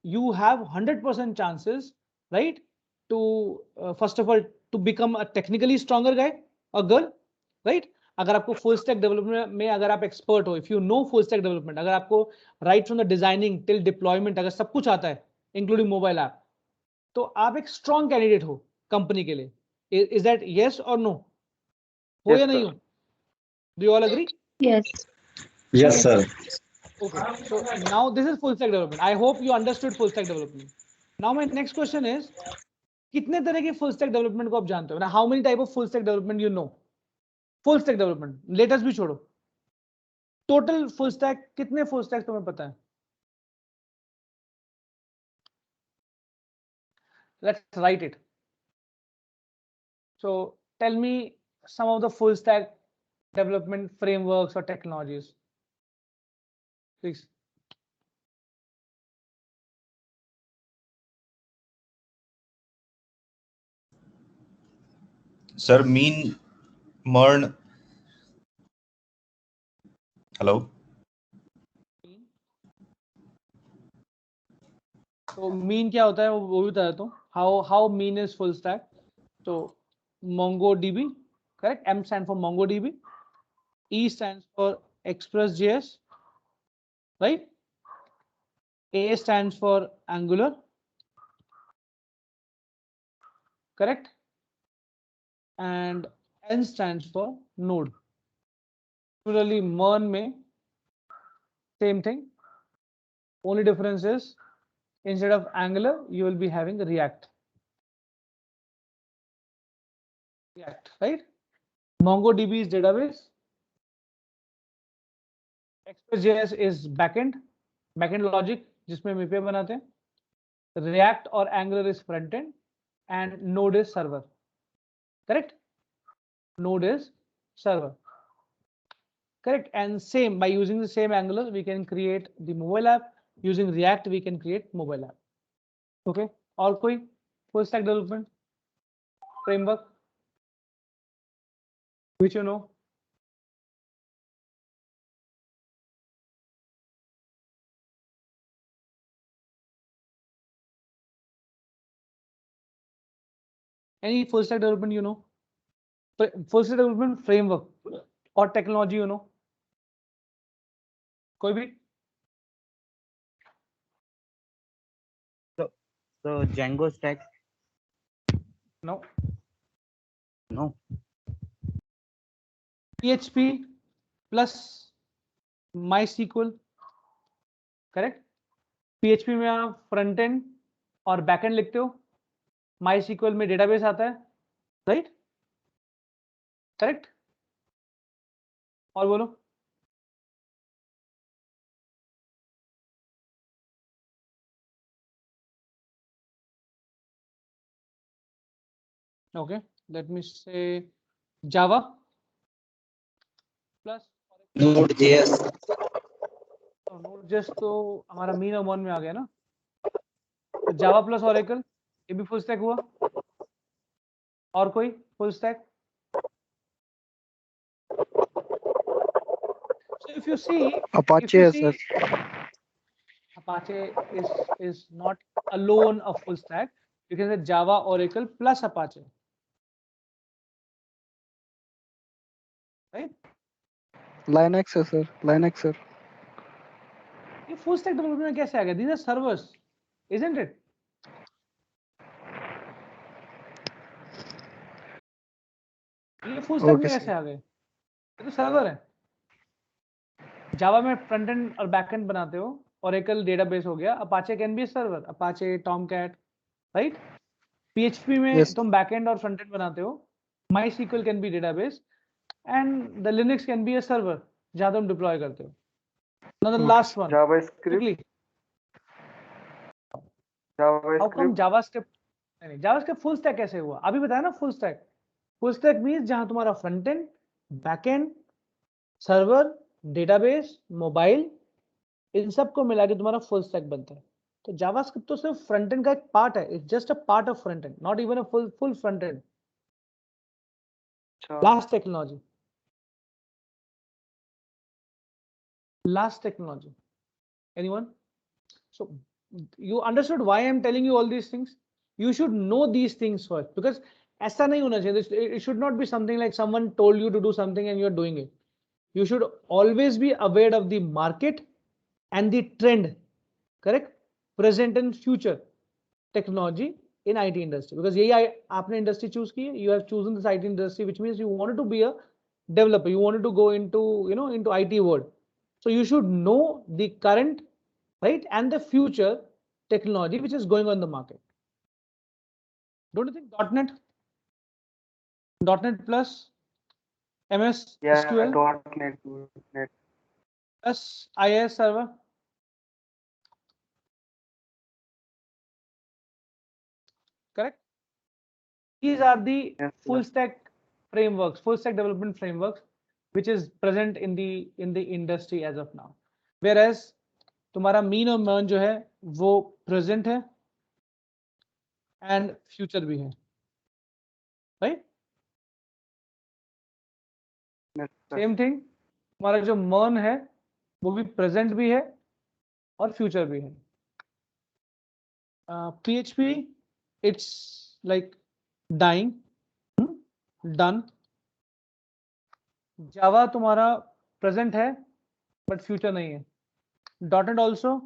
Speaker 1: you have 100% chances, right, to first of all to become a technically stronger guy or girl, right? अगर आपको full stack development में अगर आप expert हो, if you know full stack development, अगर आपको right from the designing till deployment अगर सब कुछ आता है, including mobile app, तो आप एक strong candidate हो company के लिए. Is that yes or no? हो
Speaker 3: Yes,
Speaker 1: या नहीं
Speaker 3: sir.
Speaker 1: हो? Do you all agree?
Speaker 8: Yes.
Speaker 6: Yes, sir.
Speaker 1: Okay, so now this is full stack development. I hope you understood full stack development. Now my next question is, कितने तरह के full stack development को आप जानते हो? Now how many type of full stack development you know? Full stack development, latest भी छोड़ो. Total full stack कितने full stack तुम्हें पता है? Let's write it. So tell me some of the full stack development frameworks or technologies, please.
Speaker 10: Sir, mean, MERN. Hello.
Speaker 1: So mean क्या होता है वो भी बता देता हूँ. How mean is full stack? So MongoDB, correct? M stands for MongoDB. E stands for Express.js, right? A stands for Angular, correct? And N stands for Node. Similarly, MERN में same thing. Only difference is instead of Angular, you will be having React. React, right? MongoDB is database. Express.js is backend logic जिसमें हम API बनाते हैं. React or Angular is front end, and Node is server. Correct? Node is server. Correct. And same, by using the same Angular, we can create the mobile app. Using React, we can create mobile app. Okay. और कोई full stack development framework which you know? Any full stack development you know? Full stack development framework or technology you know? कोई भी?
Speaker 2: So Django stack.
Speaker 1: No.
Speaker 2: No.
Speaker 1: PHP plus MySQL, correct? PHP में आप front end और back and लिखते हो. MySQL में database आता है, राइट? करेक्ट? और बोलो. Okay, let me say Java plus
Speaker 5: Node.js.
Speaker 1: Node.js तो हमारा मीन और वन में आ गया ना. तो Java plus Oracle ये भी फुल स्टैक हुआ. और कोई full stack? So if you see,
Speaker 7: Apache, sir.
Speaker 1: Apache is not alone a full stack. You can say Java, Oracle plus Apache, right?
Speaker 7: Linux, sir. Linux, sir.
Speaker 1: ये full stack development में कैसे आ गया? These are servers, isn't it? ये full stack में
Speaker 7: Okay,
Speaker 1: कैसे
Speaker 7: sir.
Speaker 1: आ गए? ये तो सर्वर है. जावा में फ्रंट एंड और बैक एंड बनाते हो. Oracle डेटाबेस हो गया. Apache can be a server. Apache, Tomcat, right? PHP में
Speaker 7: Yes.
Speaker 1: तुम बैक एंड और फ्रंट एंड बनाते हो. MySQL can be database, and the Linux can be a server जहाँ तुम डिप्लॉय करते हो. Now the last one.
Speaker 3: JavaScript.
Speaker 1: Quickly. How come
Speaker 3: JavaScript.
Speaker 1: JavaScript? नहीं, JavaScript full stack कैसे हुआ? अभी बताया ना full stack. Full stack means जहाँ तुम्हारा front end, back end, server, database, mobile, इन सब को मिला के तुम्हारा फुल स्टैक बनता है. तो जावास्क्रिप्ट तो सिर्फ फ्रंट एंड का एक पार्ट है. It's just a part of front end, not even a full front end.
Speaker 3: अच्छा
Speaker 1: Last technology. Last technology. Anyone? So you understood why I'm telling you all these things? You should know these things first, because ऐसा नहीं होना चाहिए. It should not be something like someone told you to do something and you're doing it. You should always be aware of the market and the trend, correct? Present and future technology in IT industry, because यही आपने industry choose की है. You have chosen this IT industry, which means you wanted to be a developer. You wanted to go into, into IT world. So you should know the current, right, and the future technology which is going on in the market. Don't you think .NET plus MS
Speaker 3: yeah
Speaker 1: SQL
Speaker 3: .NET
Speaker 1: plus IIS server? Correct? These are the
Speaker 3: yes
Speaker 1: full
Speaker 3: sir.
Speaker 1: stack frameworks, full stack development frameworks, which is present in the industry as of now. Whereas तुम्हारा mean और mearn जो है वो present है and future भी है, right?
Speaker 3: Yes sir.
Speaker 1: Same thing, हमारा जो mearn है वो भी present भी है और future भी है. PHP, it's like dying, done. Java तुम्हारा present है but future नहीं है. .NET also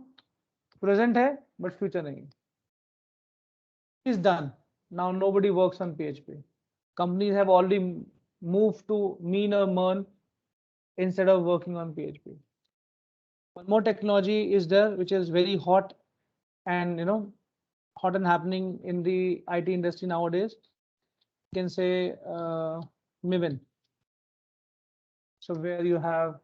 Speaker 1: present है but future नहीं है. Is done. Now nobody works on PHP. Companies have already moved to mean or mearn instead of working on PHP. One more technology is there which is very hot and hot and happening in the IT industry nowadays. You can say Maven. So where you have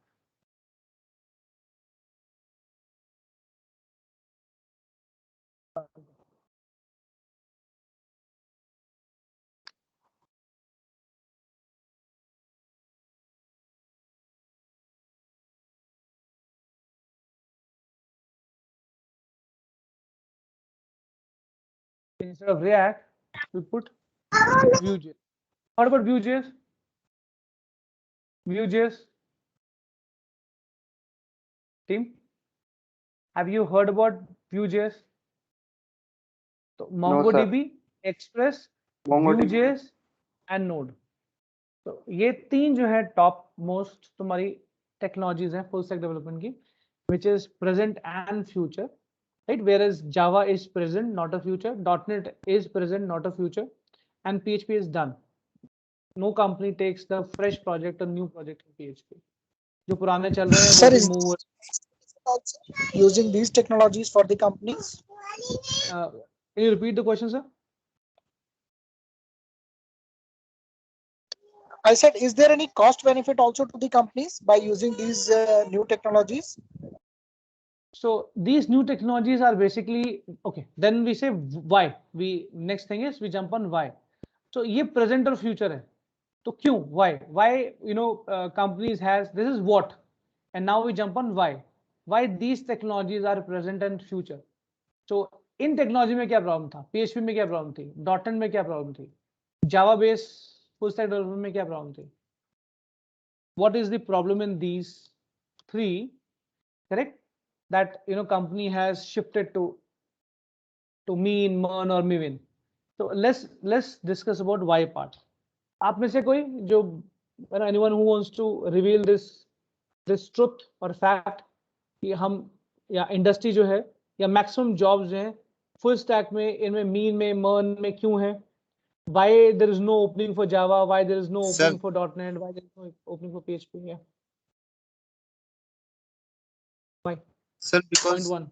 Speaker 1: instead of React, we put Vue.js. What about Vue.js? Vue.js. Team, have you heard about Vue.js? So MongoDB, Express,
Speaker 3: MongoDB
Speaker 1: Vue.js and Node. तो ये तीन जो है top most तुम्हारी technologies हैं full stack development की, which is present and future, right? Whereas Java is present, not a future. .NET is present, not a future, and PHP is done. No company takes the fresh project or new project in PHP. जो पुराने चल रहे हैं
Speaker 11: Sir,
Speaker 1: वो
Speaker 11: is
Speaker 1: move.
Speaker 11: using these technologies for the companies?
Speaker 1: Can you repeat the question, sir?
Speaker 11: I said, is there any cost benefit also to the companies by using these new technologies?
Speaker 1: So these new technologies are basically okay. Then we say why. Next thing is we jump on why. So ये present और future है. तो क्यों? Why? Why companies has this is what, and now we jump on why. Why these technologies are present and future. So in technology में क्या problem था? PHP में क्या problem थी? .NET में क्या problem थी? Java based full stack development में क्या problem थी? What is the problem in these three? Correct? That company has shifted to mean, mearn or Maven. So let's discuss about why part. आप में से कोई जो anyone who wants to reveal this truth or fact कि हम या industry जो है या मैक्सिमम जॉब्स जो हैं फुल स्टैक में इनमें मीन में मर्न में क्यों है? Why there is no opening for Java? Why there is no opening for .NET? Why there is no opening for PHP? Yeah. Why?
Speaker 9: Sir
Speaker 1: Point
Speaker 9: because
Speaker 1: one.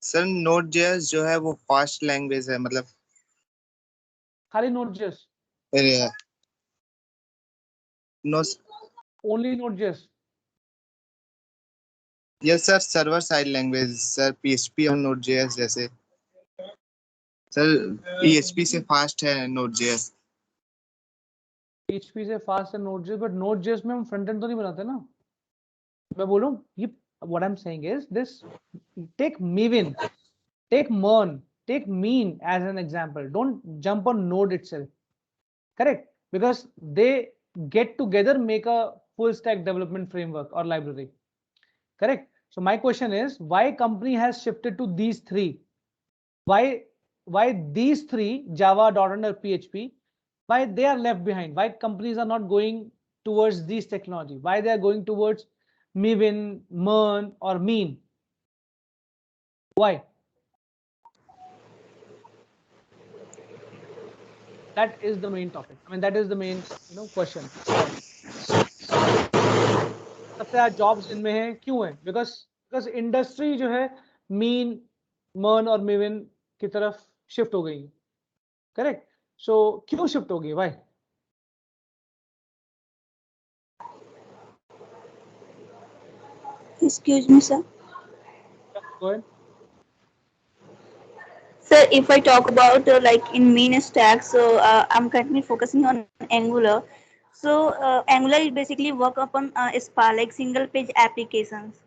Speaker 9: Sir Node.js जो है वो फास्ट लैंग्वेज है, मतलब
Speaker 1: खाली Node.js.
Speaker 9: No
Speaker 1: Only Node.js.
Speaker 9: Yes sir, server side language sir, PHP और Node.js जैसे. Sir PHP से fast है Node.js.
Speaker 1: PHP से फास्ट है Node.js, बट Node.js में हम फ्रंट एंड तो नहीं बनाते ना. मैं बोलूं ये what I'm saying is this: take Maven, take Mearn, take Mean as an example. Don't jump on Node itself. Correct? because they get together, make a full stack development framework or library. Correct? So my question is, why company has shifted to these three? Why these three, Java, .NET or PHP, why they are left behind? Why companies are not going towards these technology? Why they are going towards Maven, MERN or Mean? Why? That is the main topic. I mean, that is the main question. Why? सबसे ज्यादा jobs इनमें है, क्यों है? Because industry जो है mean, मर्न और मेवन की तरफ शिफ्ट हो गई है. करेक्ट? सो क्यों शिफ्ट हो गई? Why?
Speaker 12: Excuse me, sir.
Speaker 1: Go ahead.
Speaker 12: Sir, if I talk about like in main stack, so I'm currently focusing on Angular. So Angular is basically work upon Spark, like single page applications.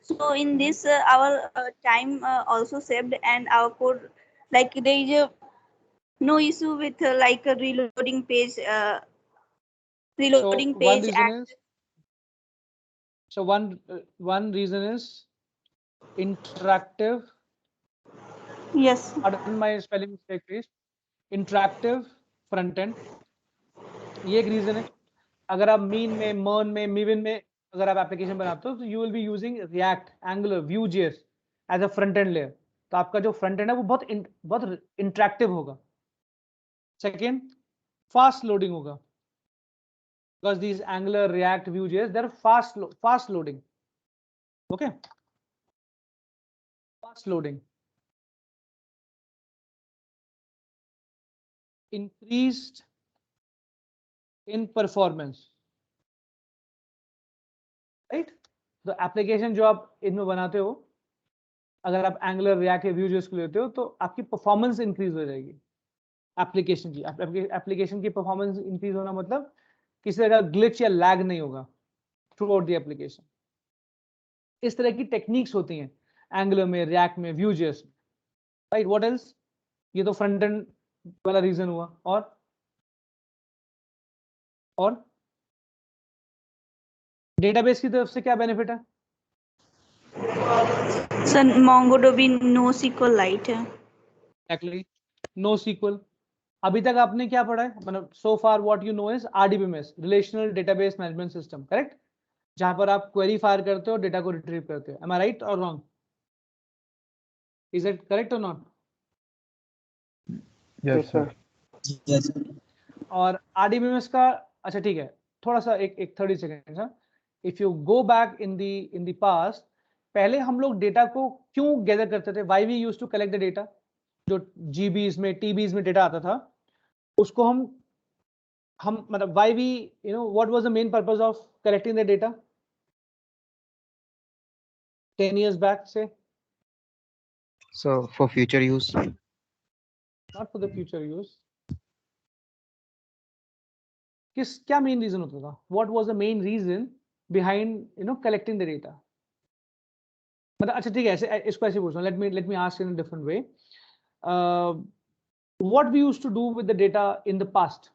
Speaker 12: So in this, our time also saved, and our code, like there is no issue with like a reloading page. Reloading
Speaker 1: So
Speaker 12: page.
Speaker 1: one reason is interactive.
Speaker 12: Yes.
Speaker 1: Pardon my spelling mistake, please. Interactive front end. ये एक reason है. अगर आप mean में, मर्न में, maven में अगर आप एप्लीकेशन बनाते हो तो you will be using React, Angular, Vue.js as a front end layer. तो आपका जो फ्रंट एंड है वो बहुत इंटरेक्टिव होगा. सेकेंड, फास्ट लोडिंग होगा, because these Angular, React, Vue.js they are fast loading. Okay, fast loading. increased in performance, right? तो application जो आप इनमें बनाते हो, अगर आप एंगुलर, रिएक्ट या Vue.js को लेते हो तो आपकी परफॉर्मेंस इंक्रीज हो जाएगी एप्लीकेशन की. एप्लीकेशन की परफॉर्मेंस इंक्रीज होना मतलब किसी तरह का ग्लिच या लैग नहीं होगा थ्रू आउट द एप्लीकेशन. इस तरह की टेक्निक्स होती हैं एंगुलर में, रिएक्ट में, Vue.js में, राइट? What else? ये तो फ्रंट एंड वाला रीजन हुआ. और डेटाबेस की तरफ से क्या बेनिफिट है?
Speaker 12: सर MongoDB NoSQLite है.
Speaker 1: Exactly. NoSQL. अभी तक आपने क्या पढ़ा है? मतलब so far what you know is RDBMS, Relational Database Management System, correct? जहां पर आप क्वेरी फायर करते हो, डेटा को रिट्रीव करते हो. Am I right or wrong? Is it correct or not?
Speaker 7: Yes, sir.
Speaker 5: Yes.
Speaker 1: और RDBMS का, अच्छा ठीक है, थोड़ा सा एक 30 second. If you go back in the past, पहले हम लोग डेटा को क्यों गैदर करते थे? Why we used to collect the data? जो जीबीज में, टीबीज में डेटा आता था, उसको हम मतलब why we, what was the main purpose of collecting the data 10 years back, say?
Speaker 2: So for future use.
Speaker 1: Not for the future use. क्या main reason होता था? What was the main reason behind collecting the data? मतलब अच्छा ठीक है, ऐसे इसको ऐसे पूछना. Let me ask in a different way. What we used to do with the data in the past?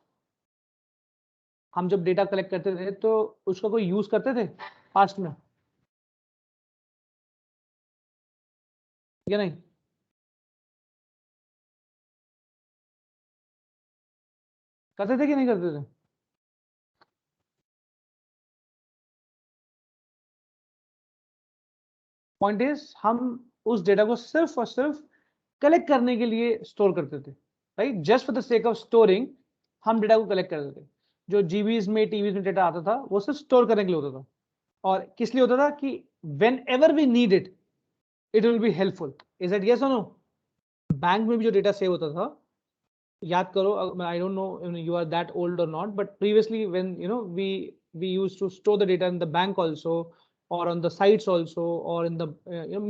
Speaker 1: हम जब डेटा कलेक्ट करते थे तो उसका कोई यूज करते थे पास्ट में या नहीं? करते थे कि नहीं करते थे? पॉइंट इज, हम उस डेटा को सिर्फ और सिर्फ कलेक्ट करने के लिए स्टोर करते थे, right? Just for the sake of storing हम डेटा को कलेक्ट करते थे. जो जीबीज में, टीवीज में डेटा आता था वो सिर्फ स्टोर करने के लिए होता था. और किस लिए होता था? कि whenever we need it, it will be helpful. Is it yes और नो? बैंक में भी जो डेटा सेव होता था, याद करो, I don't know you are that old और not, but previously when we used to store the data in the bank also, or on the sites also, or in the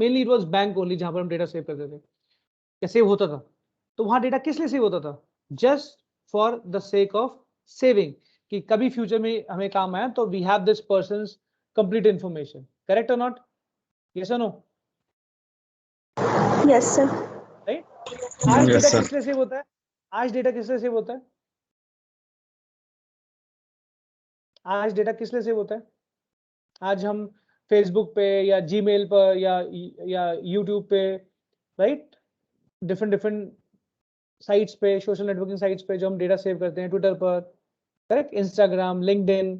Speaker 1: mainly it was bank only जहां पर हम data save करते थे या save होता था. तो वहां डेटा किस लिए सेव होता था? Just for the sake of saving, कि कभी फ्यूचर में हमें काम आया तो we have this persons complete information. Correct or not? Yes और नो?
Speaker 12: Yes sir.
Speaker 1: राइट? आज
Speaker 6: Yes,
Speaker 1: डेटा
Speaker 6: sir.
Speaker 1: किस लिए सेव होता है? आज डेटा किस लिए सेव होता है? आज डेटा किस लिए सेव होता है? आज हम फेसबुक पे या जीमेल पर या यूट्यूब पे, राइट, डिफरेंट साइट्स पे, सोशल नेटवर्किंग साइट्स पे जो हम डेटा सेव करते हैं, ट्विटर पर, correct, Instagram, LinkedIn,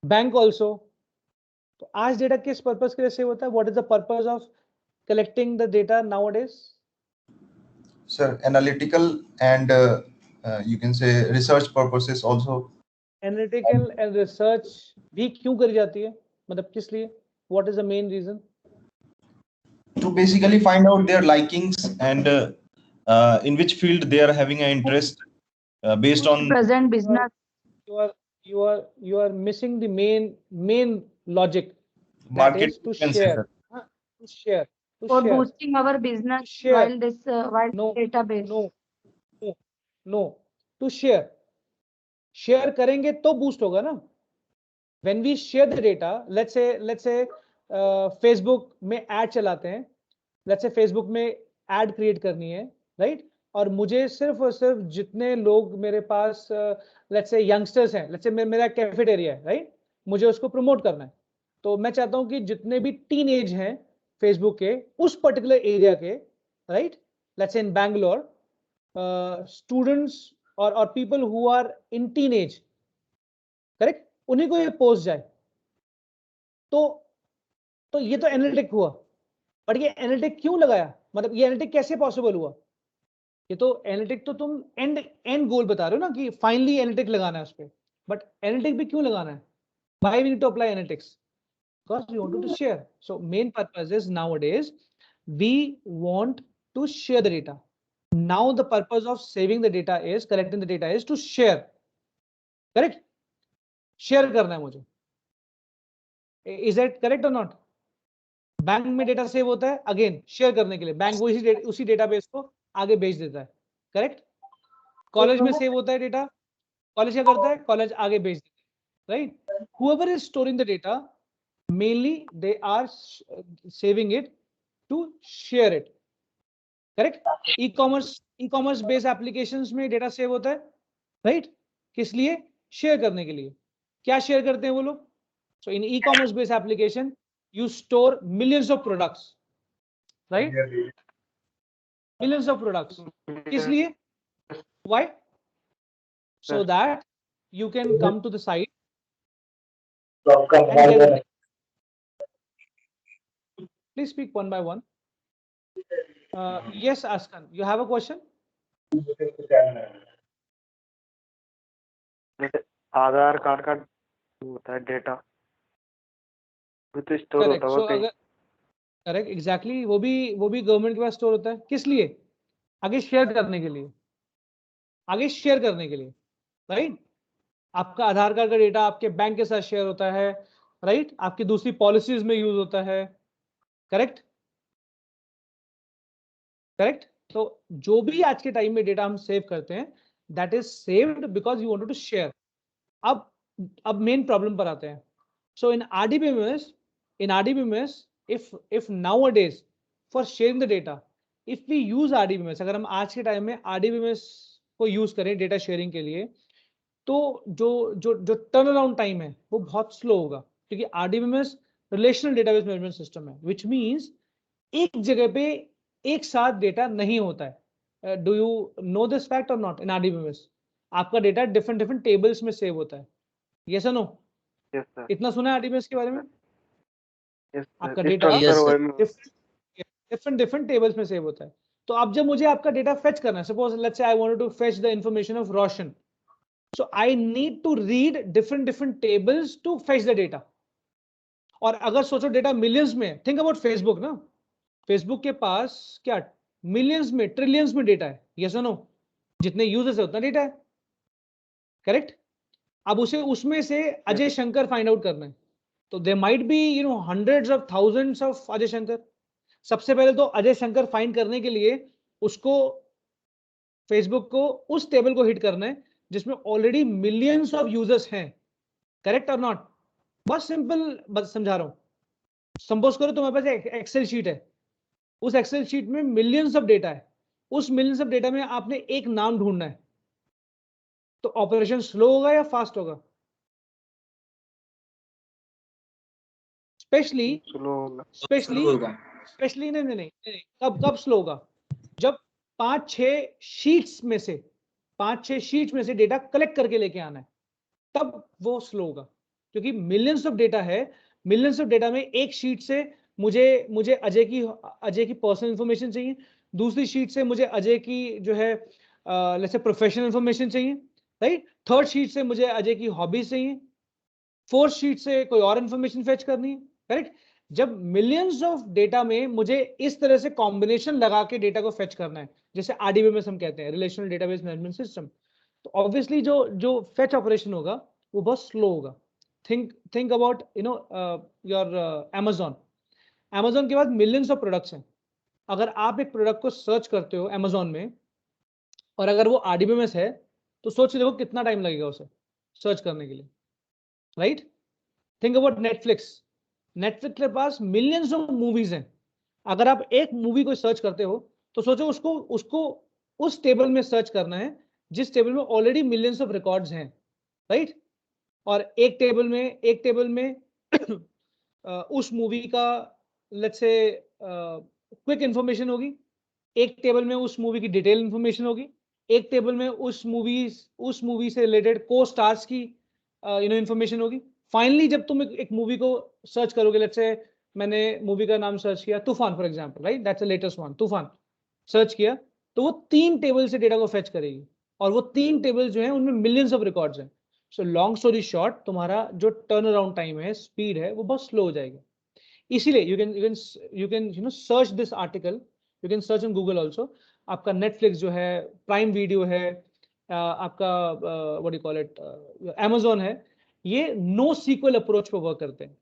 Speaker 1: bank also. तो आज डेटा किस पर्पज के लिए सेव होता है? What is the purpose of collecting the data nowadays?
Speaker 10: Sir, analytical and you can say research purposes also.
Speaker 1: Analytical and research भी क्यों करी जाती है, मतलब किस लिए? What is the main reason?
Speaker 10: To basically find out their likings and in which field they are having an interest based on
Speaker 12: Present business.
Speaker 1: You are missing the main logic, that
Speaker 10: market
Speaker 1: is to
Speaker 10: frequency,
Speaker 1: share.
Speaker 10: sir.
Speaker 1: To share.
Speaker 12: For boosting our business
Speaker 1: share.
Speaker 12: while this while
Speaker 1: No,
Speaker 12: database.
Speaker 1: No. To share. Share करेंगे तो boost होगा ना. When we share the data, let's say Facebook में add चलाते हैं, let's say Facebook में add create करनी है, राइट, और मुझे सिर्फ और सिर्फ जितने लोग मेरे पास let's say यंगस्टर्स हैं, let's say मेरा कैफेटेरिया है, राइट, मुझे उसको प्रमोट करना है, तो मैं चाहता हूं कि जितने भी टीन एज हैं फेसबुक के उस पर्टिकुलर एरिया के, right, let's say in Bangalore, students और people who are in teen age, correct, उन्हीं को ये पोस्ट जाए. तो ये तो एनालिटिक हुआ, बट ये एनालिटिक क्यों लगाया, मतलब ये एनालिटिक कैसे पॉसिबल हुआ? ये तो एनालिटिक तो तुम एंड गोल बता रहे हो ना कि फाइनली एनालिटिक लगाना है उस पर, बट एनालिटिक भी क्यों लगाना है? Why we need to apply analytics? Because we want to share. So main purpose is nowadays we want to share the data. Now the purpose of saving the data is, collecting the data is to share. Correct? Share करना है मुझे. Is that correct or not? Bank में data save होता है again share करने के लिए, bank वो उसी डेटाबेस को आगे भेज देता है. करेक्ट? कॉलेज में सेव होता है डेटा, कॉलेज क्या करता है? कॉलेज आगे भेज देता है, right? Whoever is storing the data, mainly they are saving it to share it. Correct? E commerce based applications में डेटा सेव होता है, राइट, किस लिए? शेयर करने के लिए. क्या शेयर करते हैं वो लोग? So in e commerce based application you store millions of products, right, millions of products. किस लिए? Why? So that you can come to the site and get. Please speak one by one. Yes, Askan, you have a question?
Speaker 3: Aadhaar card का होता है data वो तो store होता है कहीं.
Speaker 1: करेक्ट, एग्जैक्टली, वो भी गवर्नमेंट के पास स्टोर होता है. किस लिए? आगे शेयर करने के लिए, आगे शेयर करने के लिए, राइट. आपका आधार कार्ड का डेटा आपके बैंक के साथ शेयर होता है, राइट, आपकी दूसरी पॉलिसीज में यूज होता है. करेक्ट? करेक्ट. तो जो भी आज के टाइम में डेटा हम सेव करते हैं, that is saved because you wanted to share. अब मेन प्रॉब्लम पर आते हैं. सो इन RDBMS, if nowadays for sharing the data, if we use RDBMS, अगर हम आज के टाइम में RDBMS को यूज करें डेटा शेयरिंग के लिए, तो जो टर्न अराउंड टाइम है वो बहुत स्लो होगा, क्योंकि RDBMS relational database management system है, विच मींस एक जगह पे एक साथ डेटा नहीं होता है. Do you no this fact और नॉट? इन RDBMS आपका डेटा डिफरेंट टेबल्स में सेव होता है. यस और नो?
Speaker 3: Yes sir.
Speaker 1: इतना सुना है RDBMS के बारे में?
Speaker 3: Yes sir.
Speaker 1: आपका डेटा डिफरेंट टेबल्स में सेव होता है. तो अब जब मुझे आपका डेटा फेच करना है, suppose let's say I wanted to fetch the information of Roshan, so I need to read different tables to fetch the data. और अगर सोचो डेटा मिलियंस में, थिंक अबाउट फेसबुक ना, फेसबुक के पास क्या मिलियंस में, ट्रिलियंस में डेटा है. यस और नो? जितने यूजर्स है उतना डेटा है. करेक्ट? अब उसे उसमें से अजय शंकर फाइंड आउट करना है, तो they might be hundreds of thousands of Ajay Shankar. सबसे पहले तो अजय शंकर फाइंड करने के लिए उसको, फेसबुक को उस टेबल को हिट करना है जिसमें ऑलरेडी मिलियंस ऑफ यूजर्स हैं. Correct or not? बहुत सिंपल बस समझा रहा हूं. सपोज करो तुम्हारे पास एक एक्सेल शीट है, उस एक्सेल शीट में मिलियंस ऑफ डेटा है. उस मिलियंस ऑफ डेटा में आपने एक नाम ढूंढना है, तो ऑपरेशन स्लो होगा या फास्ट होगा? स्पेशली
Speaker 3: स्लो होगा।
Speaker 1: स्पेशली नहीं, कब स्लो होगा? जब 5-6 शीट्स में से 5-6 शीट्स में से डेटा कलेक्ट करके लेके आना है, तब वो स्लो होगा, क्योंकि मिलियंस ऑफ डेटा है। मिलियंस ऑफ डेटा में एक शीट से मुझे अजय की पर्सनल इंफॉर्मेशन चाहिए, दूसरी शीट से मुझे अजय की जो है लेट्स से प्रोफेशनल इंफॉर्मेशन चाहिए, राइट? थर्ड शीट से मुझे अजय की हॉबीज चाहिए, फोर्थ शीट से कोई और इंफॉर्मेशन फेच करनी है, करेक्ट? जब मिलियंस ऑफ डेटा में मुझे इस तरह से कॉम्बिनेशन लगा के डेटा को फेच करना है, जैसे RDBMS हम कहते हैं, रिलेशनल डेटाबेस मैनेजमेंट सिस्टम, तो ऑब्वियसली जो फेच ऑपरेशन होगा वो बहुत स्लो होगा। थिंक अबाउट योर Amazon के बाद मिलियंस ऑफ प्रोडक्ट्स हैं। अगर आप एक प्रोडक्ट को सर्च करते हो Amazon में और अगर वो RDBMS है, तो सोच देखो कितना टाइम लगेगा उसे सर्च करने के लिए, राइट? थिंक अबाउट नेटफ्लिक्स के पास मिलियंस ऑफ मूवीज हैं। अगर आप एक मूवी को सर्च करते हो तो सोचो उसको उस टेबल में सर्च करना है जिस टेबल में ऑलरेडी मिलियंस ऑफ रिकॉर्ड्स हैं, राइट? और एक टेबल में उस मूवी का लेट्स से क्विक इंफॉर्मेशन होगी, एक टेबल में उस मूवी की डिटेल इंफॉर्मेशन होगी, एक टेबल में उस मूवी से रिलेटेड को स्टार्स की इंफॉर्मेशन होगी। फाइनली जब तुम एक मूवी को सर्च करोगे, लेट्स से मैंने मूवी का नाम सर्च किया तूफान for example, right? That's the latest one, तूफान सर्च किया, तो वो 3 टेबल से डेटा को फेच करेगी और वो 3 टेबल जो है उनमें मिलियंस ऑफ रिकॉर्ड्स हैं। सो लॉन्ग स्टोरी शॉर्ट, तुम्हारा जो टर्न अराउंड टाइम है, स्पीड है, वो बहुत स्लो हो जाएगा। इसीलिए you can search this article, you can search in Google also. आपका नेटफ्लिक्स जो है, प्राइम वीडियो है, आपका what you call it Amazon है, ये नो सीक्वल अप्रोच पर वर्क करते हैं,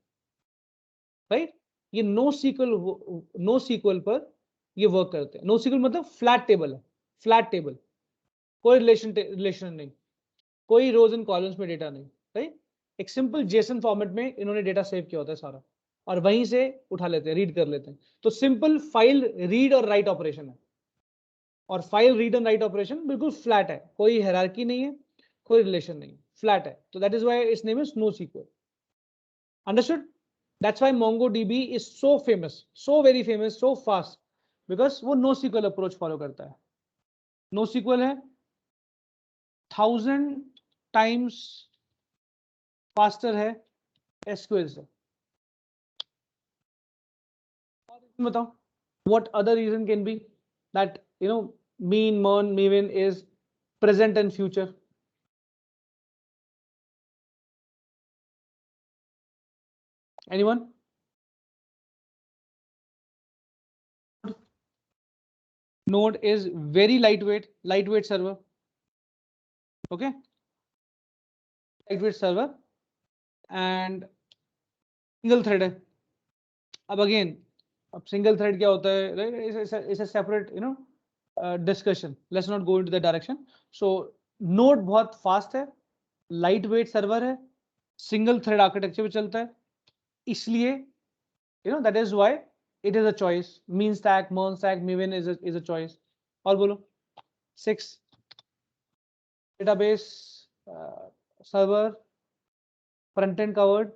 Speaker 1: राइट? ये नो सीक्वल पर ये वर्क करते हैं। नो सीक्वल मतलब फ्लैट टेबल है, फ्लैट टेबल, कोई रिलेशन नहीं, कोई रोज एंड कॉलम्स में डेटा नहीं, राइट? एक सिंपल जेसन फॉर्मेट में इन्होंने डेटा सेव किया होता है सारा, और वहीं से उठा लेते हैं, रीड कर लेते हैं। तो सिंपल फाइल रीड और राइट ऑपरेशन है, और file read and write operation बिल्कुल फ्लैट है, कोई हायरार्की नहीं है, कोई रिलेशन नहीं, फ्लैट है। तो that is why its name is no sequel. Understood? That's why MongoDB is so famous, so very famous, so fast, because वो नो सीक्वल अप्रोच फॉलो करता है। नो सीक्वल है 1000 टाइम्स फास्टर है SQL से। बताओ what other reason can be that mean, mean is present and future? Anyone? Node is very lightweight server. Okay, lightweight server and single thread है। अब again, अब single thread क्या होता है, right? It's a separate discussion, let's not go into that direction. So node बहुत fast है, light weight server है, single thread architecture पे चलता है, इसलिए that is why it is a choice. Mean stack, merge stack, maven is a choice. और बोलो 6 database server, front end covered,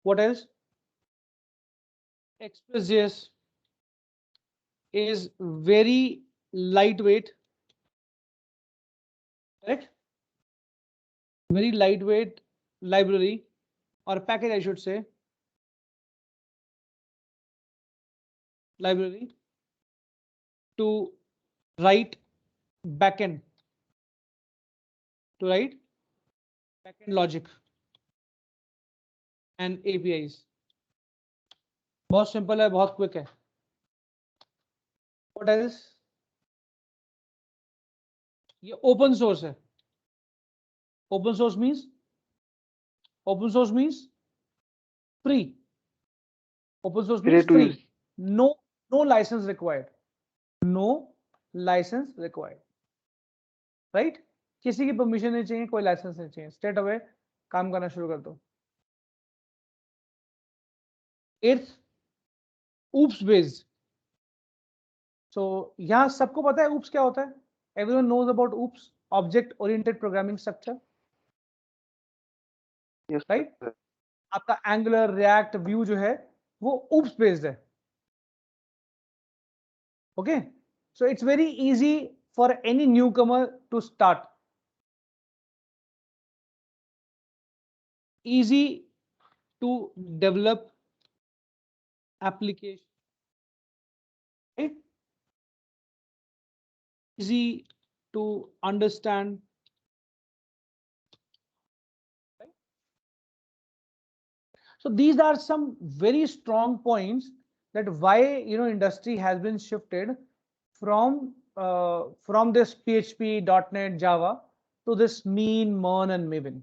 Speaker 1: what else? Express.js is very lightweight, correct? Very lightweight library or package, I should say, library to write backend, logic and APIs. बहुत simple है, बहुत quick है। What else? ये open source है। Open source means free. Open source means free, no license required, right? किसी की permission नहीं चाहिए, कोई लाइसेंस नहीं चाहिए, स्ट्रेट अवे काम करना शुरू कर दो। 8th, oops based. So यहाँ सबको पता है oops क्या होता है? Everyone knows about oops, object oriented programming structure,
Speaker 3: yes,
Speaker 1: right? आपका एंगुलर रिएक्ट व्यू जो है वो oops बेस्ड है. Okay, so it's very easy for any newcomer to start. Easy to develop application. Right? Easy to understand. Right? So these are some very strong points that why industry has been shifted from this PHP, .NET, Java to this mean, MERN, and Maven.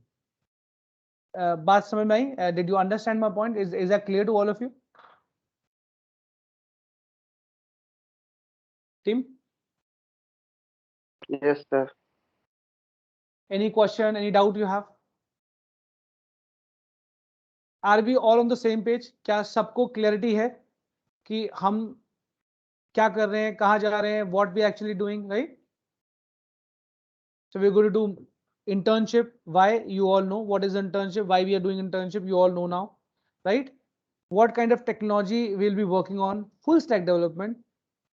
Speaker 1: बात समझ में आई? Did you understand my point? Is that clear to all of you? Team?
Speaker 3: Yes, sir.
Speaker 1: Any question, any doubt you have? Are we all on the same page? क्या सबको clarity है कि हम क्या कर रहे हैं, कहाँ जा रहे हैं, what we actually doing, right? So we're going to do internship. Why? You all know what is internship, why we are doing internship, you all know now, right? What kind of technology we'll be working on, full stack development.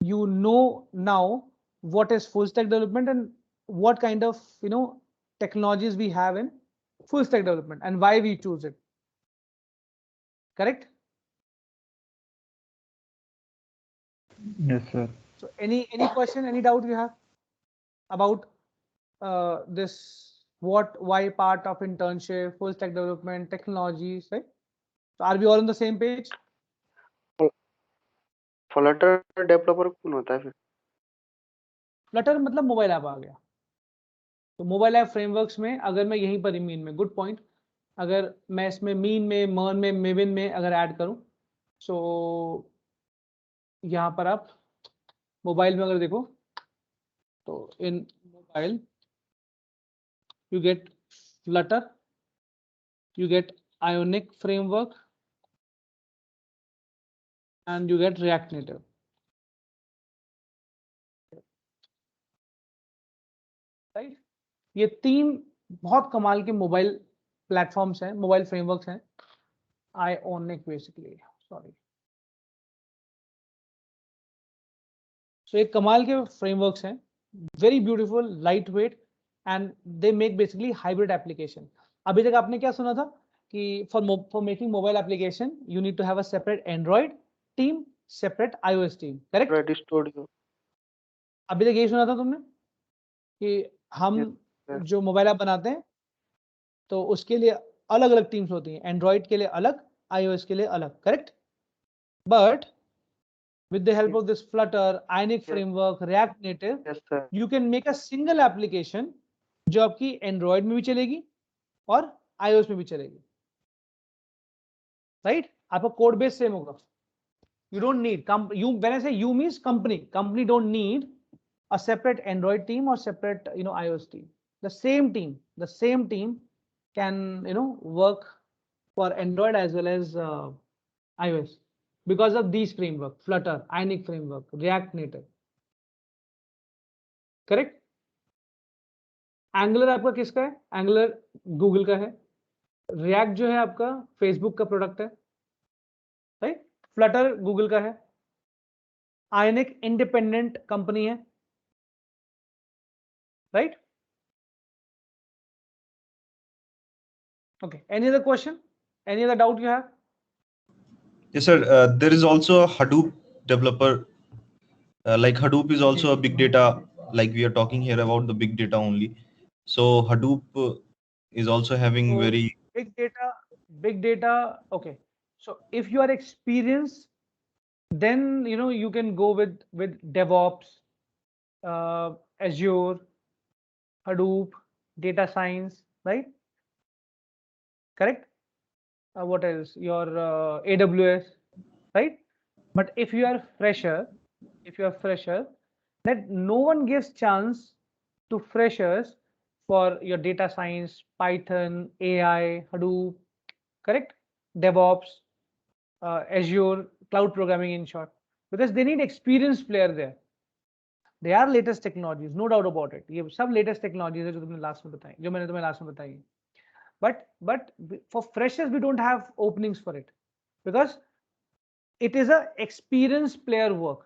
Speaker 1: You know now what is full stack development and what kind of technologies we have in full stack development and why we choose it. Correct?
Speaker 13: Yes, sir.
Speaker 1: So any question, any doubt you have about this why part of internship, full stack development, technologies, right? So are we all on the same page?
Speaker 3: Flutter developer कौन होता है फिर?
Speaker 1: Flutter मतलब mobile app आ गया. तो mobile app frameworks में अगर मैं यहीं पर मीन में, गुड पॉइंट, अगर मैं इसमें मीन में, मर्न में, मेविन में अगर ऐड करूं, सो यहाँ पर आप मोबाइल में अगर देखो तो इन mobile you get Flutter, you get Ionic framework, and you get React Native. Right? ये तीन बहुत कमाल के मोबाइल प्लेटफॉर्म्स हैं, मोबाइल फ्रेमवर्क्स हैं. Ionic basically, sorry. So एक कमाल के फ्रेमवर्क्स हैं, very beautiful, lightweight, and they make basically hybrid application. अभी तक आपने क्या सुना था कि for making mobile application you need to have a separate Android team, separate iOS team, correct?
Speaker 3: Android Studio.
Speaker 1: अभी तक यही सुना था तुमने कि हम जो मोबाइल ऐप बनाते हैं तो उसके लिए अलग अलग टीम्स होती हैं, एंड्रॉइड के लिए अलग, iOS के लिए अलग, correct? But with the help of this Flutter, Ionic framework, React Native, you can make a single application जो आपकी Android में भी चलेगी और iOS में भी चलेगी, right? आपका कोड बेस सेम होगा. You don't need when I say you means company don't need a separate Android team or separate iOS team. The same team can work for Android as well as iOS. Because of these framework, Flutter, Ionic framework, React Native, correct? Angular आपका किसका है? Angular Google का है. React जो है आपका Facebook का product है, right? Flutter Google का है. Ionic इंडिपेंडेंट कंपनी है, right? Okay. Any other question? Any other doubt you have?
Speaker 10: Yes, sir. There is also a Hadoop developer. Like Hadoop is also a big data. Like we are talking here about the big data only. So Hadoop is also having very
Speaker 1: big data. Okay. So if you are experienced, then you can go with DevOps, Azure, Hadoop, data science, right? Correct? What else? Your AWS, right? But if you are fresher, then no one gives chance to freshers for your data science, Python, AI, Hadoop, correct? DevOps, Azure, cloud programming in short, because they need experienced player there. They are latest technologies, no doubt about it. ये सब latest technologies है जो तुमने last में बताई, जो मैंने तुम्हें लास्ट में बताई. but for freshers we don't have openings for it because it is a experienced player work.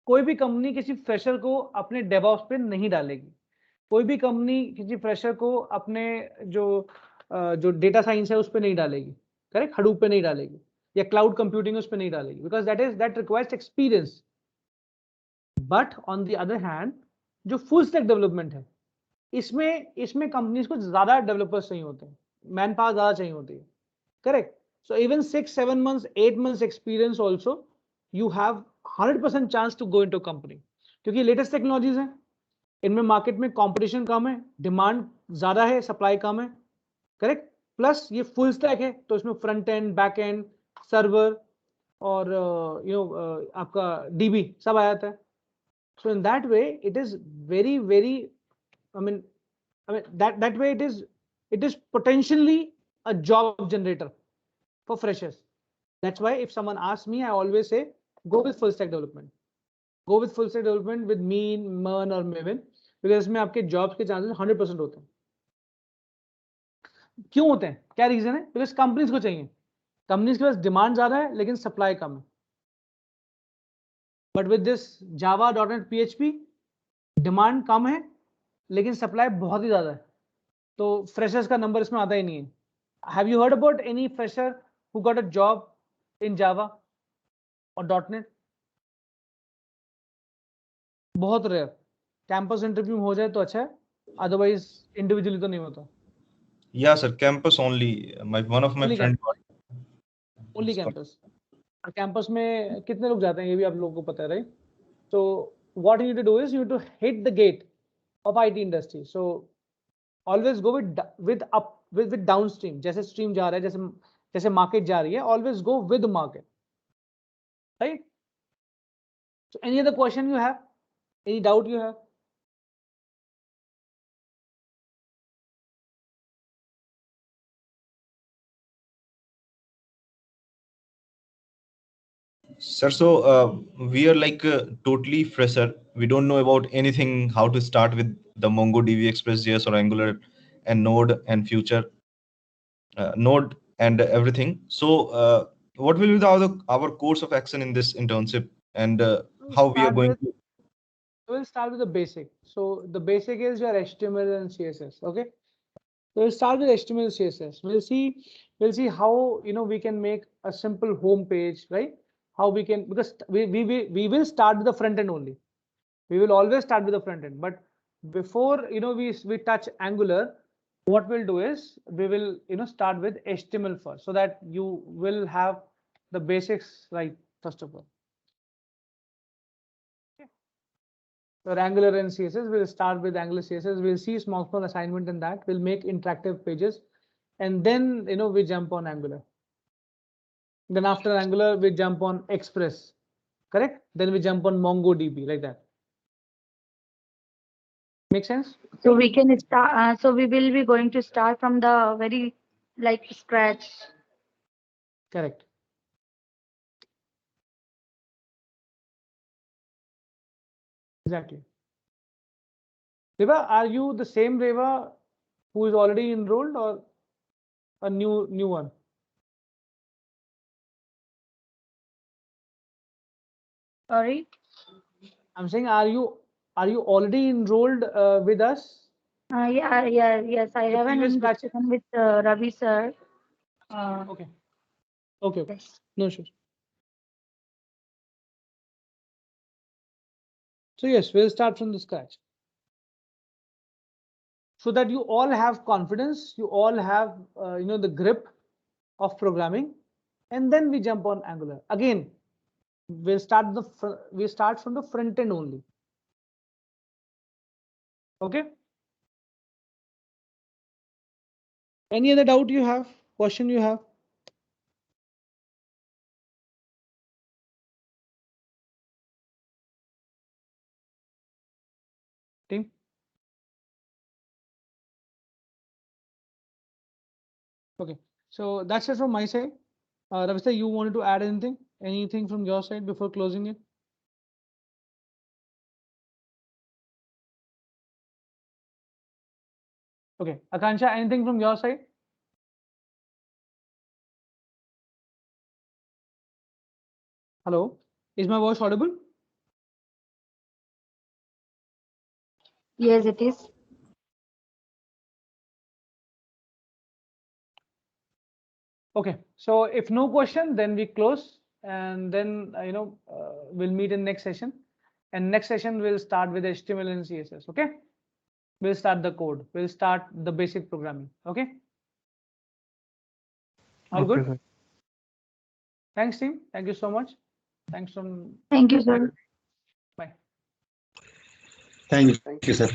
Speaker 1: कोई भी कंपनी किसी फ्रेशर को अपने डेवऑप्स पे नहीं डालेगी, कोई भी कंपनी किसी फ्रेशर को अपने जो डेटा साइंस है उस पे नहीं डालेगी, करेक्ट, हडूप पे नहीं डालेगी या क्लाउड कंप्यूटिंग उस पे नहीं डालेगी, because that requires experience. But on the other hand जो फुल स्टैक डेवलपमेंट है इसमें कंपनीज को ज्यादा डेवलपर्स चाहिए होते हैं, मैन पावर ज्यादा चाहिए होती है, correct. So even 6-7 months 8 months experience also you have 100% chance to go into company, क्योंकि लेटेस्ट टेक्नोलॉजीज हैं, इनमें मार्केट में कंपटीशन कम है, डिमांड ज्यादा है, सप्लाई कम है, करेक्ट. प्लस ये फुल स्टैक है तो इसमें front end, back end, server और आपका डीबी सब आ जाता है. So in that way it is very very I mean that way it is potentially a job generator for freshers. That's why if someone asks me, I always say go with full stack development. Go with full stack development with Mean, Mern or Maven, because इसमें आपके jobs के chances 100% होते हैं. क्यों होते हैं, क्या reason है? बिकॉज कंपनीज को चाहिए, कंपनीज के पास डिमांड ज्यादा है लेकिन सप्लाई कम है. But with this Java .NET PHP demand कम है लेकिन सप्लाई बहुत ही ज्यादा है, तो फ्रेशर्स का नंबर इसमें आता ही नहीं है. Have you heard about any fresher who got a job in Java और .NET? बहुत रेयर. कैंपस इंटरव्यू हो जाए तो अच्छा है, अदरवाइज इंडिविजुअली तो नहीं होता.
Speaker 10: Yeah, sir. Campus only. One of my
Speaker 1: Only
Speaker 10: friend.
Speaker 1: Only campus. Campus में कितने लोग जाते हैं ये भी आप लोगों को पता है, right? So what you need to do is you to hit the gate of IT industry. So always go with downstream, जैसे स्ट्रीम जा रहा है, जैसे मार्केट जा रही है, always go with market, right? So any other question you have, any doubt you have?
Speaker 10: Sir, so we are like totally fresher. We don't know about anything, how to start with the MongoDB, Express.js or Angular and Node and future Node and everything. So what will be our course of action in this internship and how we are going to?
Speaker 1: We'll start with the basic. So the basic is your HTML and CSS. Okay. So we'll start with HTML and CSS. We'll see how we can make a simple home page, right? How we can, because we will start with the front end only. We will always start with the front end. But before we touch Angular, what we'll do is we will start with HTML first, so that you will have the basics right first of all. For Angular and CSS, we'll start with Angular CSS. We'll see small assignment in that. We'll make interactive pages, and then we jump on Angular. Then after Angular, we jump on Express, correct? Then we jump on MongoDB, like that. Make sense?
Speaker 14: So we can start. So we will be going to start from the very scratch.
Speaker 1: Correct. Exactly. Reva, are you the same Reva who is already enrolled or a new one?
Speaker 14: Sorry?
Speaker 1: I'm saying, are you already enrolled with us?
Speaker 14: Yes. I have an discussion with Ravi sir.
Speaker 1: Okay. Yes. No issues. So yes, we'll start from the scratch, so that you all have confidence, you all have the grip of programming, and then we jump on Angular. Again, we start from the front end only. Okay. Any other doubt you have? Question you have? Team? Okay, so that's it from my side. Ravista, you wanted to add anything? Anything from your side before closing it? Okay, Akansha, anything from your side? Hello, is my voice audible?
Speaker 14: Yes, it is.
Speaker 1: Okay, so if no question, then we close, and then we'll meet in next session. And next session we'll start with HTML and CSS. Okay, we'll start the code. We'll start the basic programming. Okay. All
Speaker 13: Okay,
Speaker 1: good.
Speaker 13: sir.
Speaker 1: Thanks, team. Thank you so much. Thanks from.
Speaker 14: Thank you, sir.
Speaker 1: Bye.
Speaker 6: Thank you, sir.